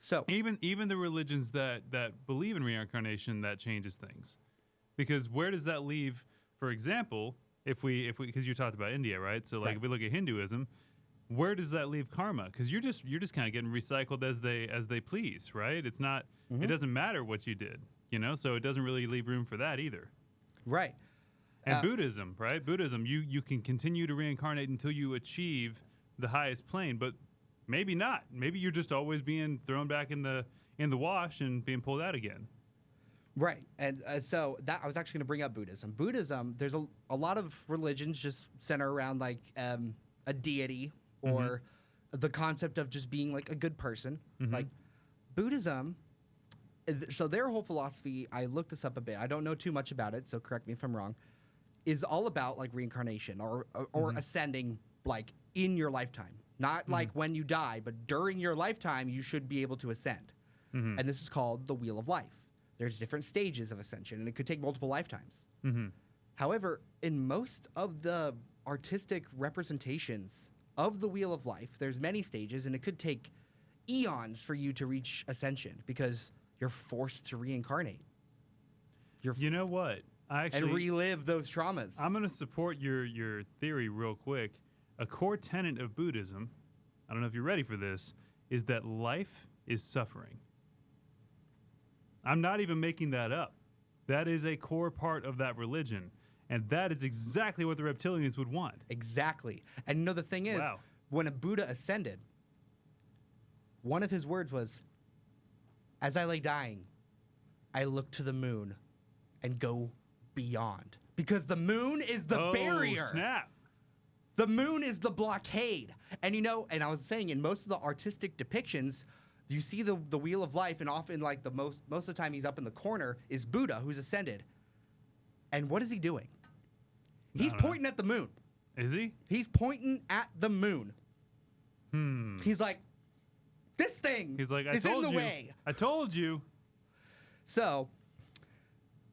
S2: So
S1: even the religions that believe in reincarnation, that changes things. Because where does that leave, for example, if we because you talked about India, right? So like if we look at Hinduism, where does that leave karma? Because you're just kind of getting recycled as they please, right? It's not it doesn't matter what you did, so it doesn't really leave room for that either.
S2: Right.
S1: And Buddhism, right? Buddhism, you can continue to reincarnate until you achieve the highest plane, but maybe not. Maybe you're just always being thrown back in the in the wash and being pulled out again.
S2: Right. And so that I was actually going to bring up Buddhism. Buddhism, there's a lot of religions just center around like a deity or the concept of just being like a good person. Like Buddhism, so their whole philosophy, I looked this up a bit. I don't know too much about it, so correct me if I'm wrong, is all about like reincarnation or ascending like in your lifetime. Not like when you die, but during your lifetime, you should be able to ascend. And this is called the Wheel of Life. There's different stages of ascension, and it could take multiple lifetimes. However, in most of the artistic representations of the Wheel of Life, there's many stages, and it could take eons for you to reach ascension because you're forced to reincarnate.
S1: You know what?
S2: And relive those traumas.
S1: I'm going to support your theory real quick. A core tenet of Buddhism, I don't know if you're ready for this, is that life is suffering. I'm not even making that up. That is a core part of that religion. And that is exactly what the reptilians would want.
S2: Exactly. And you know, the thing is, when a Buddha ascended, one of his words was, "As I lay dying, I look to the moon and go beyond." Because the moon is the barrier.
S1: Snap.
S2: The moon is the blockade. And you know, and I was saying in most of the artistic depictions, you see the Wheel of Life, and often like the most of the time he's up in the corner is Buddha who's ascended. And what is he doing? He's pointing at the moon.
S1: Is he?
S2: He's pointing at the moon. He's like, this thing
S1: is in
S2: the way.
S1: I told you.
S2: So,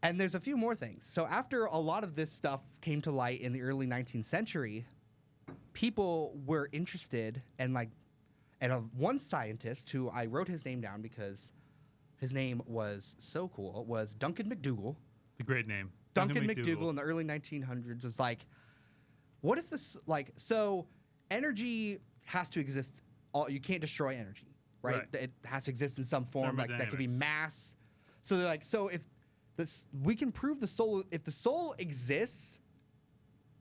S2: and there's a few more things. So after a lot of this stuff came to light in the early 19th century, people were interested and one scientist who I wrote his name down because his name was so cool was Duncan McDougall.
S1: The great name.
S2: Duncan McDougall in the early 1900s was like, what if this, like, so energy has to exist. You can't destroy energy, right? It has to exist in some form, like that could be mass. So they're like, so if this, we can prove the soul, if the soul exists,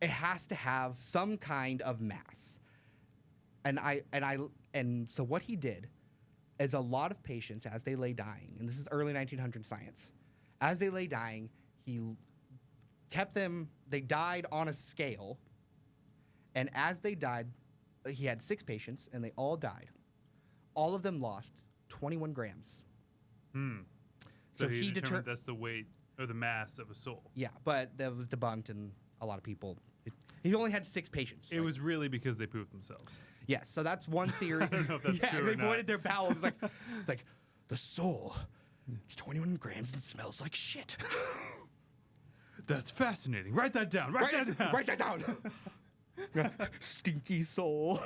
S2: it has to have some kind of mass. And so what he did is a lot of patients, as they lay dying, and this is early 1900 science, as they lay dying, he kept them, they died on a scale, and as they died, he had 6 patients, and they all died. All of them lost 21 grams.
S1: So he determined that's the weight or the mass of a soul.
S2: Yeah, but that was debunked, and a lot of people, he only had 6 patients.
S1: It was really because they pooped themselves.
S2: Yes, so that's one theory.
S1: I don't know if that's true
S2: they
S1: or not.
S2: voided their bowels. It's like the soul. It's 21 grams and smells like shit.
S1: That's fascinating. Write that down. Write that down.
S2: Stinky soul.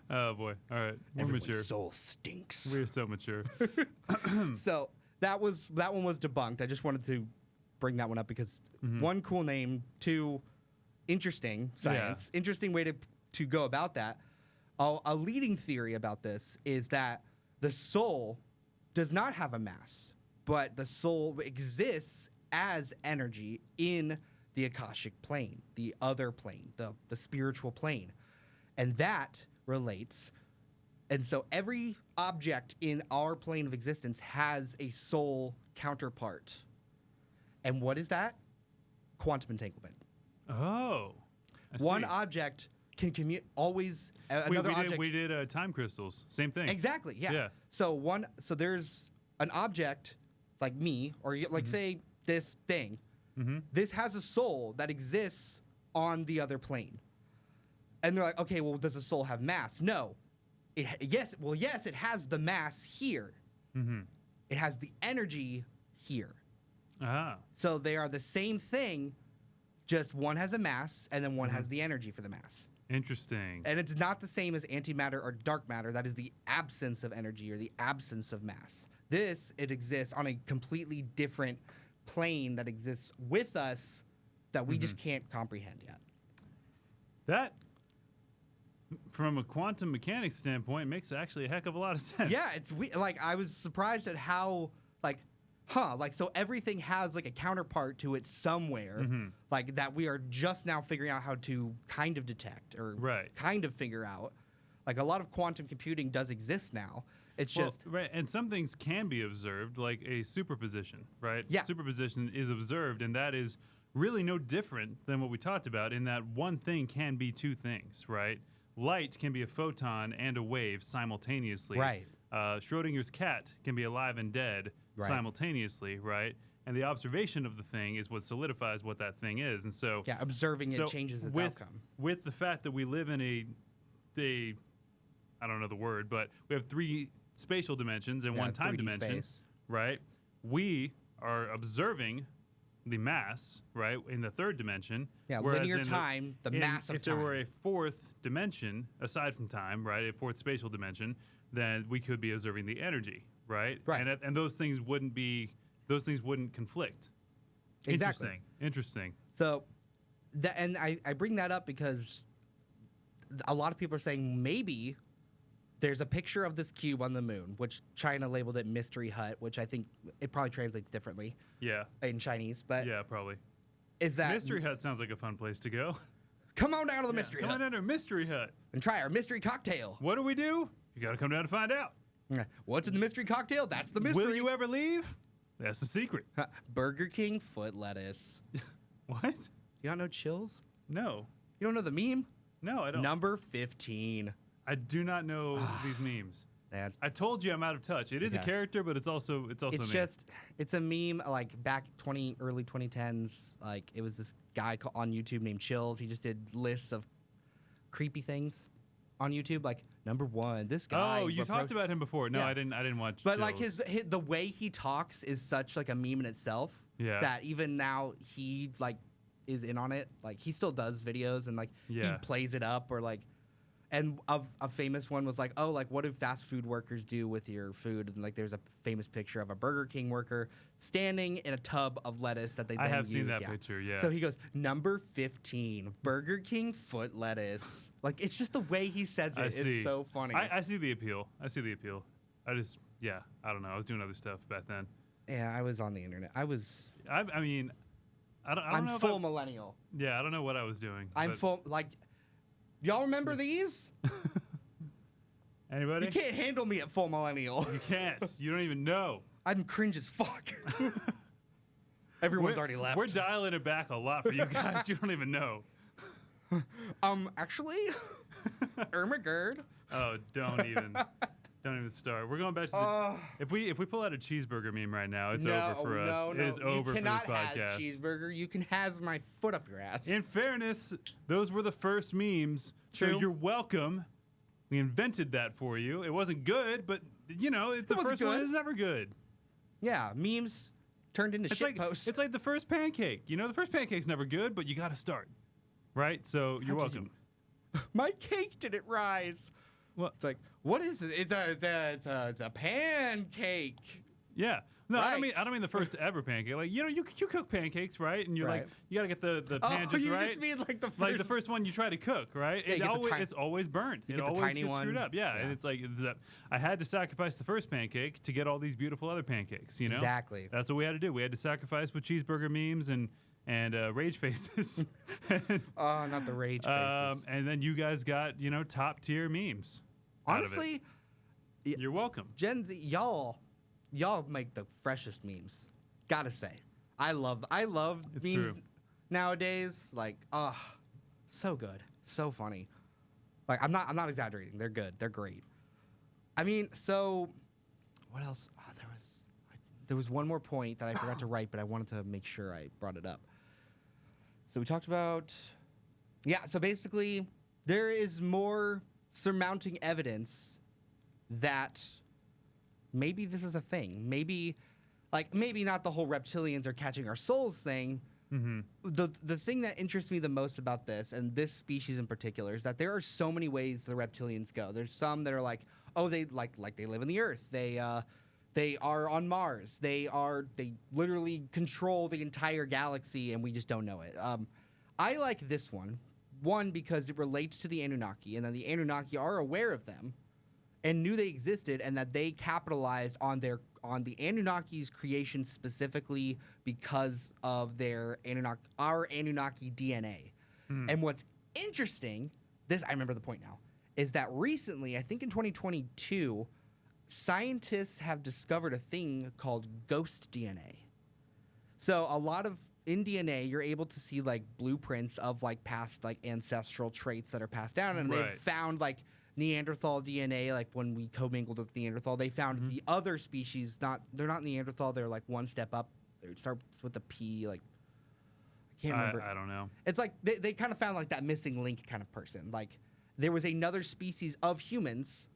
S1: Oh boy. All right. We're
S2: Everyone's
S1: mature.
S2: soul stinks.
S1: We're so mature.
S2: So that one was debunked. I just wanted to bring that one up because one, cool name, 2, interesting science, interesting way to go about that. A leading theory about this is that the soul does not have a mass, but the soul exists as energy in the Akashic plane, the other plane, the spiritual plane. And that relates. And so every object in our plane of existence has a soul counterpart. And what is that? Quantum entanglement.
S1: Oh.
S2: One object can another object.
S1: We did time crystals. Same thing.
S2: Exactly. Yeah. So there's an object like me, or like say this thing. This has a soul that exists on the other plane. And they're like, okay, well, does the soul have mass? No. Yes, it has the mass here. It has the energy here. So they are the same thing, just one has a mass and then one has the energy for the mass.
S1: Interesting.
S2: And it's not the same as antimatter or dark matter. That is the absence of energy or the absence of mass. It exists on a completely different plane that exists with us that we just can't comprehend yet.
S1: That, from a quantum mechanics standpoint, makes actually a heck of a lot of sense.
S2: Yeah, it's like I was surprised at how so everything has like a counterpart to it somewhere, like that we are just now figuring out how to kind of detect or kind of figure out. Like a lot of quantum computing does exist now, It's
S1: Well,
S2: just
S1: right, and some things can be observed, like a superposition, right?
S2: Yeah.
S1: Superposition is observed, and that is really no different than what we talked about in that one thing can be two things, right? Light can be a photon and a wave simultaneously.
S2: Right.
S1: Schrodinger's cat can be alive and dead
S2: Right.
S1: simultaneously, right? And the observation of the thing is what solidifies what that thing is. And so,
S2: yeah, observing it changes its outcome.
S1: with the fact that we live in a I don't know the word, but we have 3 spatial dimensions and
S2: Yeah,
S1: one time
S2: 3D
S1: dimension,
S2: space.
S1: right? We are observing the mass, right, in the 3rd dimension.
S2: Yeah,
S1: whereas
S2: linear
S1: in
S2: time, the mass of
S1: if there were
S2: time.
S1: a 4th dimension aside from time, right, a 4th spatial dimension, then we could be observing the energy, right?
S2: Right.
S1: And those things wouldn't conflict.
S2: Exactly.
S1: Interesting.
S2: So, and I bring that up because a lot of people are saying maybe there's a picture of this cube on the moon, which China labeled it Mystery Hut, which I think it probably translates differently
S1: Yeah.
S2: in Chinese. But
S1: Yeah, probably.
S2: is that
S1: Mystery Hut sounds like a fun place to go.
S2: Come on down to the Mystery
S1: Come
S2: Hut
S1: on down to Mystery Hut.
S2: and try our mystery cocktail.
S1: What do? You got to come down to find out.
S2: What's in the mystery cocktail? That's the mystery.
S1: Will you ever leave? That's the secret.
S2: Burger King foot lettuce.
S1: What?
S2: You don't know Chills?
S1: No.
S2: You don't know the meme?
S1: No, I don't.
S2: Number 15.
S1: I do not know these memes.
S2: Man.
S1: I told you I'm out of touch. It is a
S2: Okay.
S1: character, but it's also a meme.
S2: It's a meme like back early 2010s. Like it was this guy on YouTube named Chills. He just did lists of creepy things on YouTube. Like number 1, this guy.
S1: Oh, you talked about him before. No,
S2: Yeah.
S1: I didn't watch.
S2: But like
S1: Chills.
S2: the way he talks is such like a meme in itself.
S1: Yeah.
S2: That even now he like is in on it. Like he still does videos and like he
S1: Yeah.
S2: plays it up or like. And a famous one was like, oh, like what do fast food workers do with your food? And like there's a famous picture of a Burger King worker standing in a tub of lettuce that they then
S1: I have seen
S2: used.
S1: that picture. Yeah.
S2: So he goes, number 15, Burger King foot lettuce. Like it's just the way he says it.
S1: I see.
S2: It's so funny.
S1: I see the appeal. I don't know. I was doing other stuff back then.
S2: Yeah, I was on the internet.
S1: I mean, I don't
S2: I'm
S1: know. if
S2: full millennial.
S1: Yeah, I don't know what I was doing.
S2: I'm
S1: but-
S2: full like. Y'all remember these?
S1: Anybody?
S2: You can't handle me at full millennial.
S1: You can't. You don't even know.
S2: I'm cringe as fuck. Everyone's already left.
S1: We're dialing it back a lot for you guys. You don't even know.
S2: Actually, Ermagerd.
S1: Oh, don't even start. We're going back to the. If we pull out a cheeseburger meme right now, it's over for us.
S2: No,
S1: It is over
S2: you
S1: for this
S2: cannot has
S1: podcast.
S2: cheeseburger. You can has my foot up your ass.
S1: In fairness, those were the first memes, so
S2: True.
S1: you're welcome. We invented that for you. It wasn't good, but the
S2: wasn't
S1: first one
S2: good.
S1: is never good.
S2: Yeah, memes turned into
S1: It's
S2: shit
S1: like
S2: posts.
S1: it's like the first pancake. The first pancake's never good, but you got to start, right? So you're
S2: did
S1: welcome.
S2: My cake didn't rise.
S1: Well,
S2: It's like, what is it? It's a pancake.
S1: yeah. No, I
S2: Right.
S1: don't mean the first ever pancake. Like you cook pancakes, right? And you're
S2: Right.
S1: like you gotta get the pan
S2: Oh,
S1: just
S2: you
S1: right.
S2: just mean like the first.
S1: Like the first one you try to cook, right?
S2: Yeah, you get the
S1: It's always burnt.
S2: you
S1: It
S2: get the
S1: always
S2: tiny
S1: gets screwed
S2: one.
S1: up. Yeah,
S2: Yeah.
S1: and it's like I had to sacrifice the first pancake to get all these beautiful other pancakes.
S2: Exactly.
S1: That's what we had to do. We had to sacrifice with cheeseburger memes and rage faces.
S2: Oh, not the rage faces.
S1: And then you guys got top tier memes. out of it.
S2: Honestly,
S1: You're welcome.
S2: Gen Z, y'all make the freshest memes. Gotta say, I love
S1: It's
S2: memes
S1: true.
S2: nowadays. Like, so good, so funny. Like, I'm not exaggerating. They're good. They're great. I mean, so what else? Oh, there was one more point that I forgot to write, but I wanted to make sure I brought it up. So we talked about, yeah. So basically, there is more surmounting evidence that maybe this is a thing. Maybe not the whole reptilians are catching our souls thing.
S1: Mm-hmm.
S2: The thing that interests me the most about this, and this species in particular, is that there are so many ways the reptilians go. There's some that are like, oh, they they live in the earth. They are on Mars. They literally control the entire galaxy, and we just don't know it. I like this one because it relates to the Anunnaki, and then the Anunnaki are aware of them and knew they existed, and that they capitalized on the Anunnaki's creation specifically because of our Anunnaki DNA. And what's interesting, I remember the point now, is that recently, I think in 2022, scientists have discovered a thing called ghost DNA. So a lot of in DNA, you're able to see like blueprints of like past like ancestral traits that are passed down, and they've found like Neanderthal DNA. Like when we commingled with Neanderthal, they found the other species. They're not Neanderthal. They're like one step up. It starts with a P. Like I can't remember.
S1: I don't know.
S2: It's like they kind of found like that missing link kind of person. Like there was another species of humans,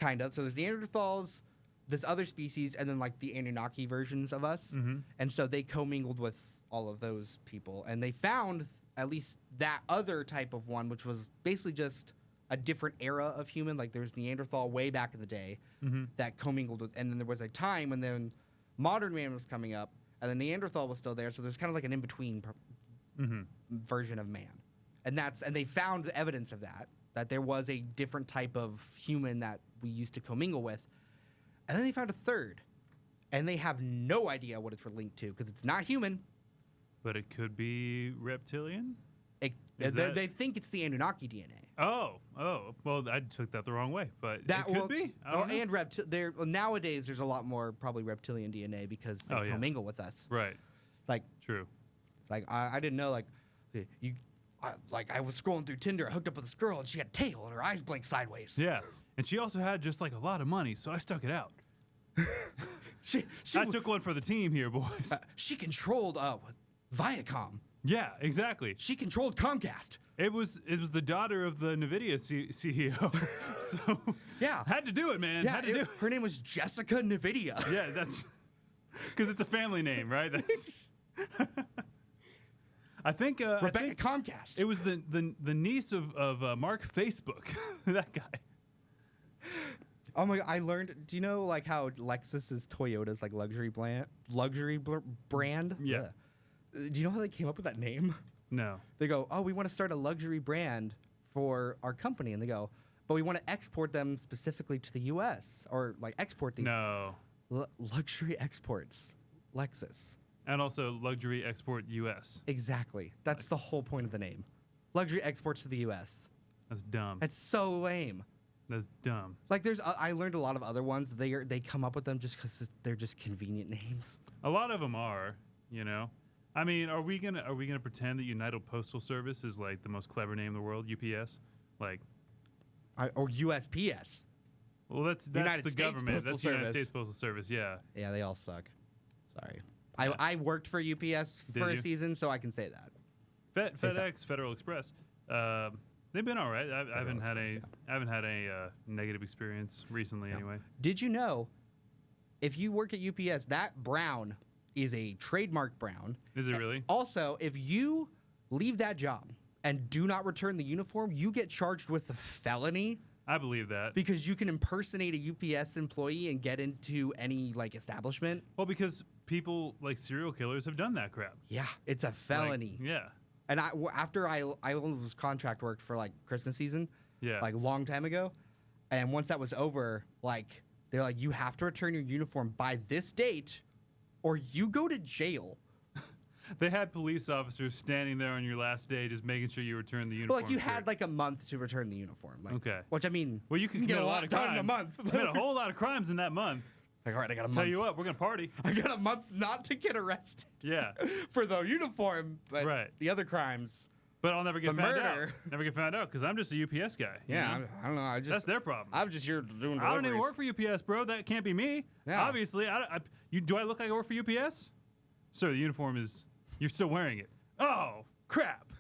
S2: kind of. So there's Neanderthals, this other species, and then like the Anunnaki versions of us. And so they commingled with all of those people, and they found at least that other type of one, which was basically just a different era of human. Like there's Neanderthal way back in the day that commingled with, and then there was a time when then modern man was coming up, and the Neanderthal was still there. So there's kind of like an in-between version of man, and they found evidence of that there was a different type of human that we used to commingle with. And then they found a third, and they have no idea what it's linked to because it's not human.
S1: But it could be reptilian?
S2: They think it's the Anunnaki DNA.
S1: Oh. Well, I took that the wrong way, but it could be. I don't know.
S2: And nowadays, there's a lot more probably reptilian DNA because they commingle with us.
S1: Right.
S2: Like
S1: True.
S2: Like I didn't know. Like I was scrolling through Tinder. I hooked up with this girl, and she had a tail, and her eyes blinked sideways.
S1: Yeah. And she also had just like a lot of money, so I stuck it out. I took one for the team here, boys.
S2: She controlled Viacom.
S1: Yeah, exactly.
S2: She controlled Comcast.
S1: It was the daughter of the NVIDIA CEO. So
S2: yeah,
S1: had to do it, man.
S2: Yeah, her name was Jessica NVIDIA.
S1: Yeah, that's because it's a family name, right? That's I think
S2: Rebecca Comcast.
S1: It was the niece of Mark Facebook. That guy.
S2: Oh my! I learned. Do you know like how Lexus is Toyota's like luxury brand?
S1: Yeah.
S2: Do you know how they came up with that name?
S1: No.
S2: They go, oh, we want to start a luxury brand for our company, and they go, but we want to export them specifically to the U.S. or like export these.
S1: No.
S2: Luxury exports, Lexus.
S1: And also luxury export U.S.
S2: Exactly. That's the whole point of the name. Luxury exports to the U.S.
S1: That's dumb.
S2: It's so lame.
S1: That's dumb.
S2: Like I learned a lot of other ones. They come up with them just because they're just convenient names.
S1: A lot of them are, you know. I mean, are we gonna pretend that United Postal Service is like the most clever name in the world? UPS, like,
S2: or USPS.
S1: Well, that's
S2: United
S1: the
S2: States
S1: government.
S2: Postal
S1: That's the United
S2: Service.
S1: States Postal Service. Yeah.
S2: Yeah, they all suck. Sorry.
S1: Yeah.
S2: I worked for UPS for a season, so I can say that.
S1: FedEx, Federal Express. They've been all right. I haven't had a negative experience recently. No. Anyway.
S2: Did you know, if you work at UPS, that brown is a trademark brown.
S1: Is it really?
S2: Also, if you leave that job and do not return the uniform, you get charged with a felony.
S1: I believe that.
S2: Because you can impersonate a UPS employee and get into any like establishment.
S1: Well, because people like serial killers have done that crap.
S2: Yeah, it's a felony.
S1: Like, yeah.
S2: And after I was contract worked for like Christmas season.
S1: Yeah.
S2: Like a long time ago. And once that was over, like they're like, you have to return your uniform by this date or you go to jail.
S1: They had police officers standing there on your last day just making sure you return the uniform.
S2: Well, like you had like a month to return the uniform. Like,
S1: okay.
S2: Which I mean,
S1: well, you can get a lot of crimes
S2: in a month.
S1: You made a whole lot of crimes in that month.
S2: Like, all right, I got a month.
S1: Tell you what, we're gonna party.
S2: I got a month not to get arrested.
S1: Yeah.
S2: For the uniform, but
S1: right.
S2: The other crimes.
S1: But I'll never get
S2: the
S1: found
S2: murder.
S1: out. Never get found out because I'm just a UPS guy.
S2: Yeah, I don't know.
S1: That's their problem.
S2: I'm just here doing deliveries.
S1: I don't even work for UPS, bro. That can't be me.
S2: Yeah.
S1: Obviously, do I look like I work for UPS? Sir, the uniform is. You're still wearing it. Oh, crap.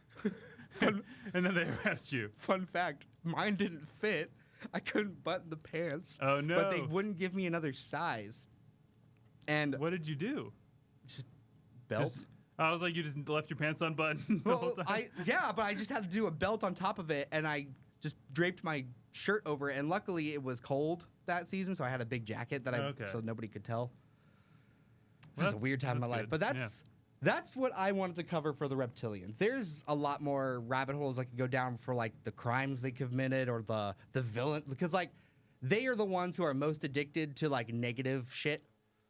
S1: And then they arrest you.
S2: Fun fact, mine didn't fit. I couldn't button the pants.
S1: Oh, no.
S2: But they wouldn't give me another size. And
S1: what did you do?
S2: Just belt.
S1: I was like, you just left your pants unbuttoned the whole time?
S2: But I just had to do a belt on top of it, and I just draped my shirt over it. And luckily, it was cold that season, so I had a big jacket that so nobody could tell. Well, that's a weird time in my life. But that's what I wanted to cover for the Reptilians. There's a lot more rabbit holes I could go down for like the crimes they committed or the villain, because like they are the ones who are most addicted to like negative shit.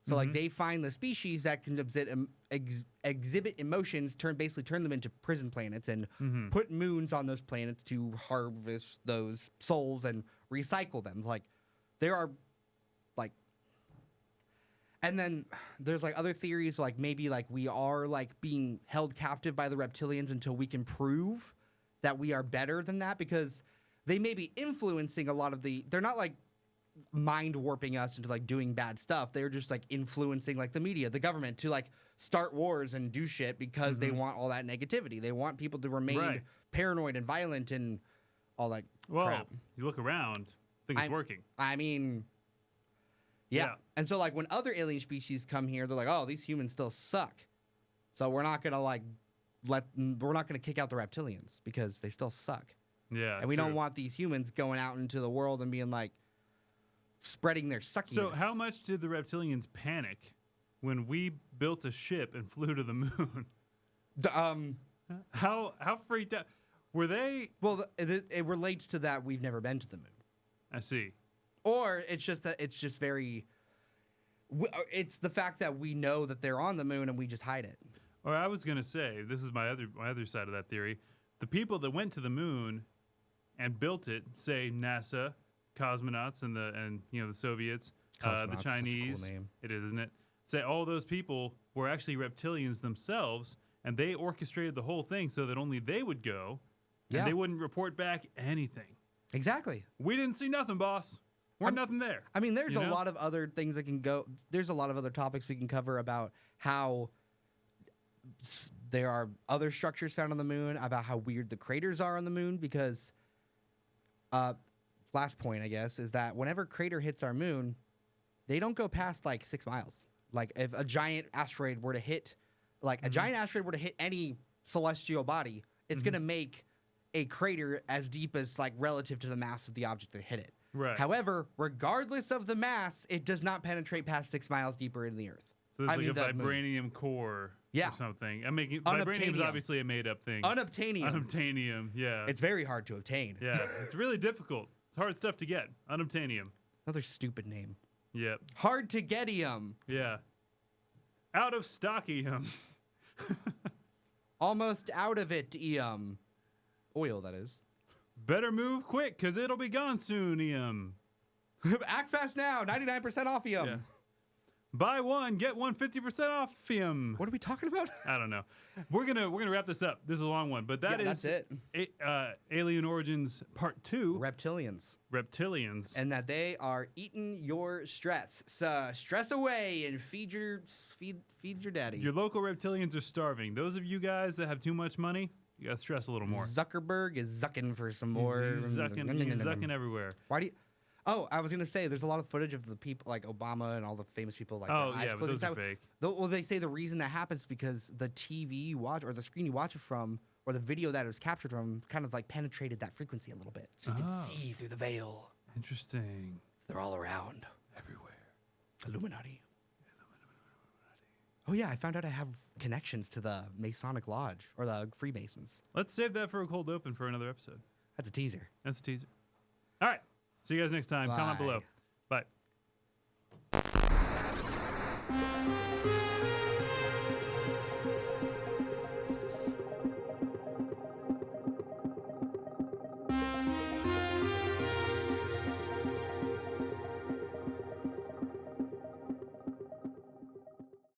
S2: So like they find the species that can exhibit emotions, turn them into prison planets and put moons on those planets to harvest those souls and recycle them. Like there are like. And then there's like other theories, like maybe like we are like being held captive by the reptilians until we can prove that we are better than that, because they may be influencing a lot of the. They're not like mind warping us into like doing bad stuff. They're just like influencing like the media, the government to like start wars and do shit because they want all that negativity. They want people to remain paranoid and violent and all that crap.
S1: You look around, think it's working.
S2: I mean, yeah. And so like when other alien species come here, they're like, oh, these humans still suck. So we're not gonna like we're not gonna kick out the reptilians because they still suck.
S1: Yeah.
S2: And we don't want these humans going out into the world and being like spreading their suckiness.
S1: So how much did the reptilians panic when we built a ship and flew to the moon? How freaked out were they?
S2: Well, it relates to that we've never been to the moon.
S1: I see.
S2: Or it's just that it's just very. It's the fact that we know that they're on the moon and we just hide it.
S1: Or I was gonna say, this is my other side of that theory. The people that went to the moon and built it, say NASA, cosmonauts, and the Soviets, the Chinese.
S2: Such a cool name.
S1: It is, isn't it? Say all those people were actually reptilians themselves, and they orchestrated the whole thing so that only they would go, and they wouldn't report back anything.
S2: Exactly.
S1: We didn't see nothing, boss. We're nothing there.
S2: I mean, there's a lot of other things that can go. There's a lot of other topics we can cover about how there are other structures found on the moon, about how weird the craters are on the moon, because last point, I guess, is that whenever crater hits our moon, they don't go past like 6 miles. Like if a giant asteroid were to hit, any celestial body, it's going to make a crater as deep as like relative to the mass of the object that hit it.
S1: Right.
S2: However, regardless of the mass, it does not penetrate past 6 miles deeper into the Earth.
S1: So there's like a vibranium core or something. I mean, vibranium is obviously a made-up thing.
S2: Unobtainium.
S1: Unobtainium, yeah.
S2: It's very hard to obtain.
S1: Yeah, it's really difficult. It's hard stuff to get. Unobtainium.
S2: Another stupid name.
S1: Yep.
S2: Hard to getium.
S1: Yeah. Out of stockium.
S2: Almost out of it, oil, that is.
S1: Better move quick, because it'll be gone soon,
S2: Act fast now, 99% off,
S1: Yeah. Buy one, get one 50% off,
S2: What are we talking about?
S1: I don't know. We're gonna wrap this up. This is a long one, but that's
S2: it.
S1: Alien Origins Part 2. Reptilians.
S2: And that they are eating your stress. So stress away and feed your daddy.
S1: Your local reptilians are starving. Those of you guys that have too much money, you gotta stress a little more.
S2: Zuckerberg is zucking for some more.
S1: He's zucking everywhere.
S2: Why do you? Oh, I was gonna say there's a lot of footage of the people like Obama and all the famous people like.
S1: Oh yeah, but those are fake.
S2: Well, they say the reason that happens is because the TV you watch or the screen you watch it from or the video that it was captured from kind of like penetrated that frequency a little bit, so you can see through the veil.
S1: Interesting.
S2: They're all around,
S1: everywhere.
S2: Illuminati. Oh yeah, I found out I have connections to the Masonic Lodge or the Freemasons.
S1: Let's save that for a cold open for another episode.
S2: That's a teaser.
S1: That's a teaser. All right. See you guys next time.
S2: Bye.
S1: Comment below.